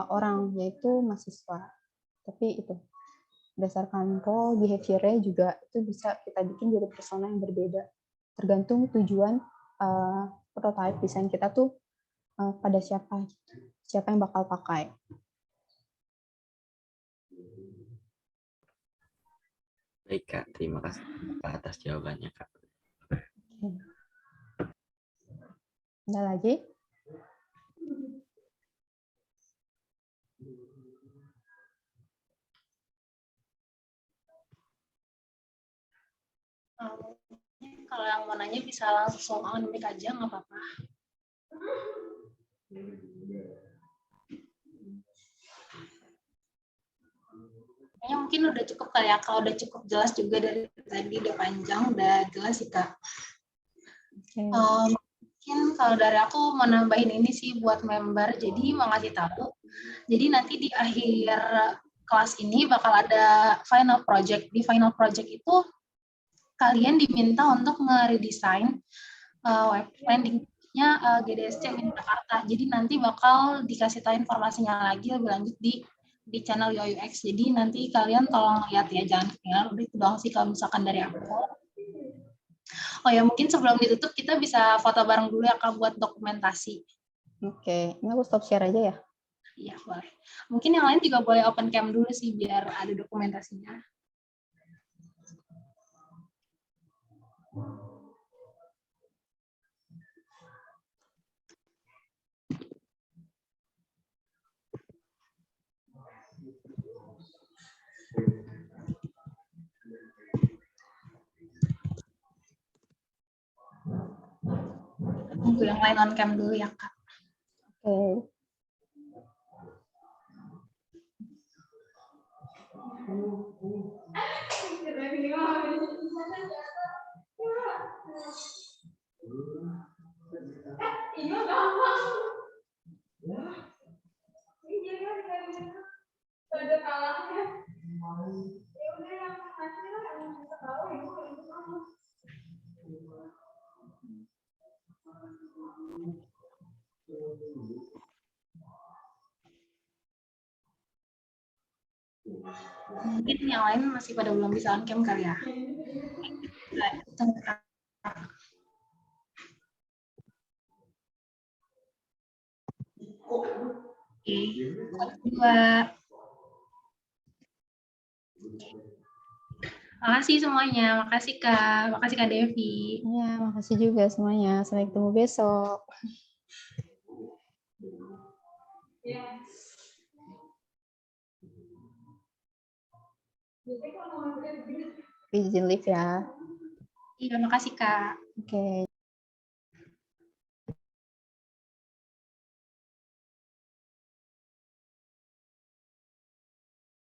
orang, yaitu mahasiswa. Tapi itu berdasarkan role, behavior-nya juga itu bisa kita bikin jadi persona yang berbeda. Tergantung tujuan prototype desain kita tuh pada siapa gitu. Siapa yang bakal pakai. Baik Kak, terima kasih atas jawabannya Kak. Ada lagi? Kalau yang mau nanya bisa langsung on-mic aja, nggak apa-apa. Kayaknya mungkin udah cukup kali ya, kalau udah cukup jelas juga dari tadi, udah panjang, udah jelas sih Kak. Mungkin kalau dari aku mau nambahin ini sih buat member, jadi mau ngasih tahu. Jadi nanti di akhir kelas ini bakal ada final project. Di final project itu kalian diminta untuk nge-redesign web landing-nya GDSC Min Jakarta. Jadi nanti bakal dikasih tahu informasinya lagi lebih lanjut di channel UX. Jadi nanti kalian tolong lihat ya, jangan ketinggalan. Udah itu doang sih kalau misalkan dari aku. Oh ya, mungkin sebelum ditutup kita bisa foto bareng dulu ya Kak buat dokumentasi. Oke, ini aku stop share aja ya? Iya, boleh. Mungkin yang lain juga boleh open cam dulu sih biar ada dokumentasinya. Tunggu yang lain on cam dulu ya Kak. Oke. Mungkin yang lain masih pada belum bisa on cam kali ya. Oke, kedua. Makasih semuanya, makasih Kak Devi. Ya, makasih juga semuanya. Sampai ketemu besok. Izin live ya. Iya, makasih Kak. Oke.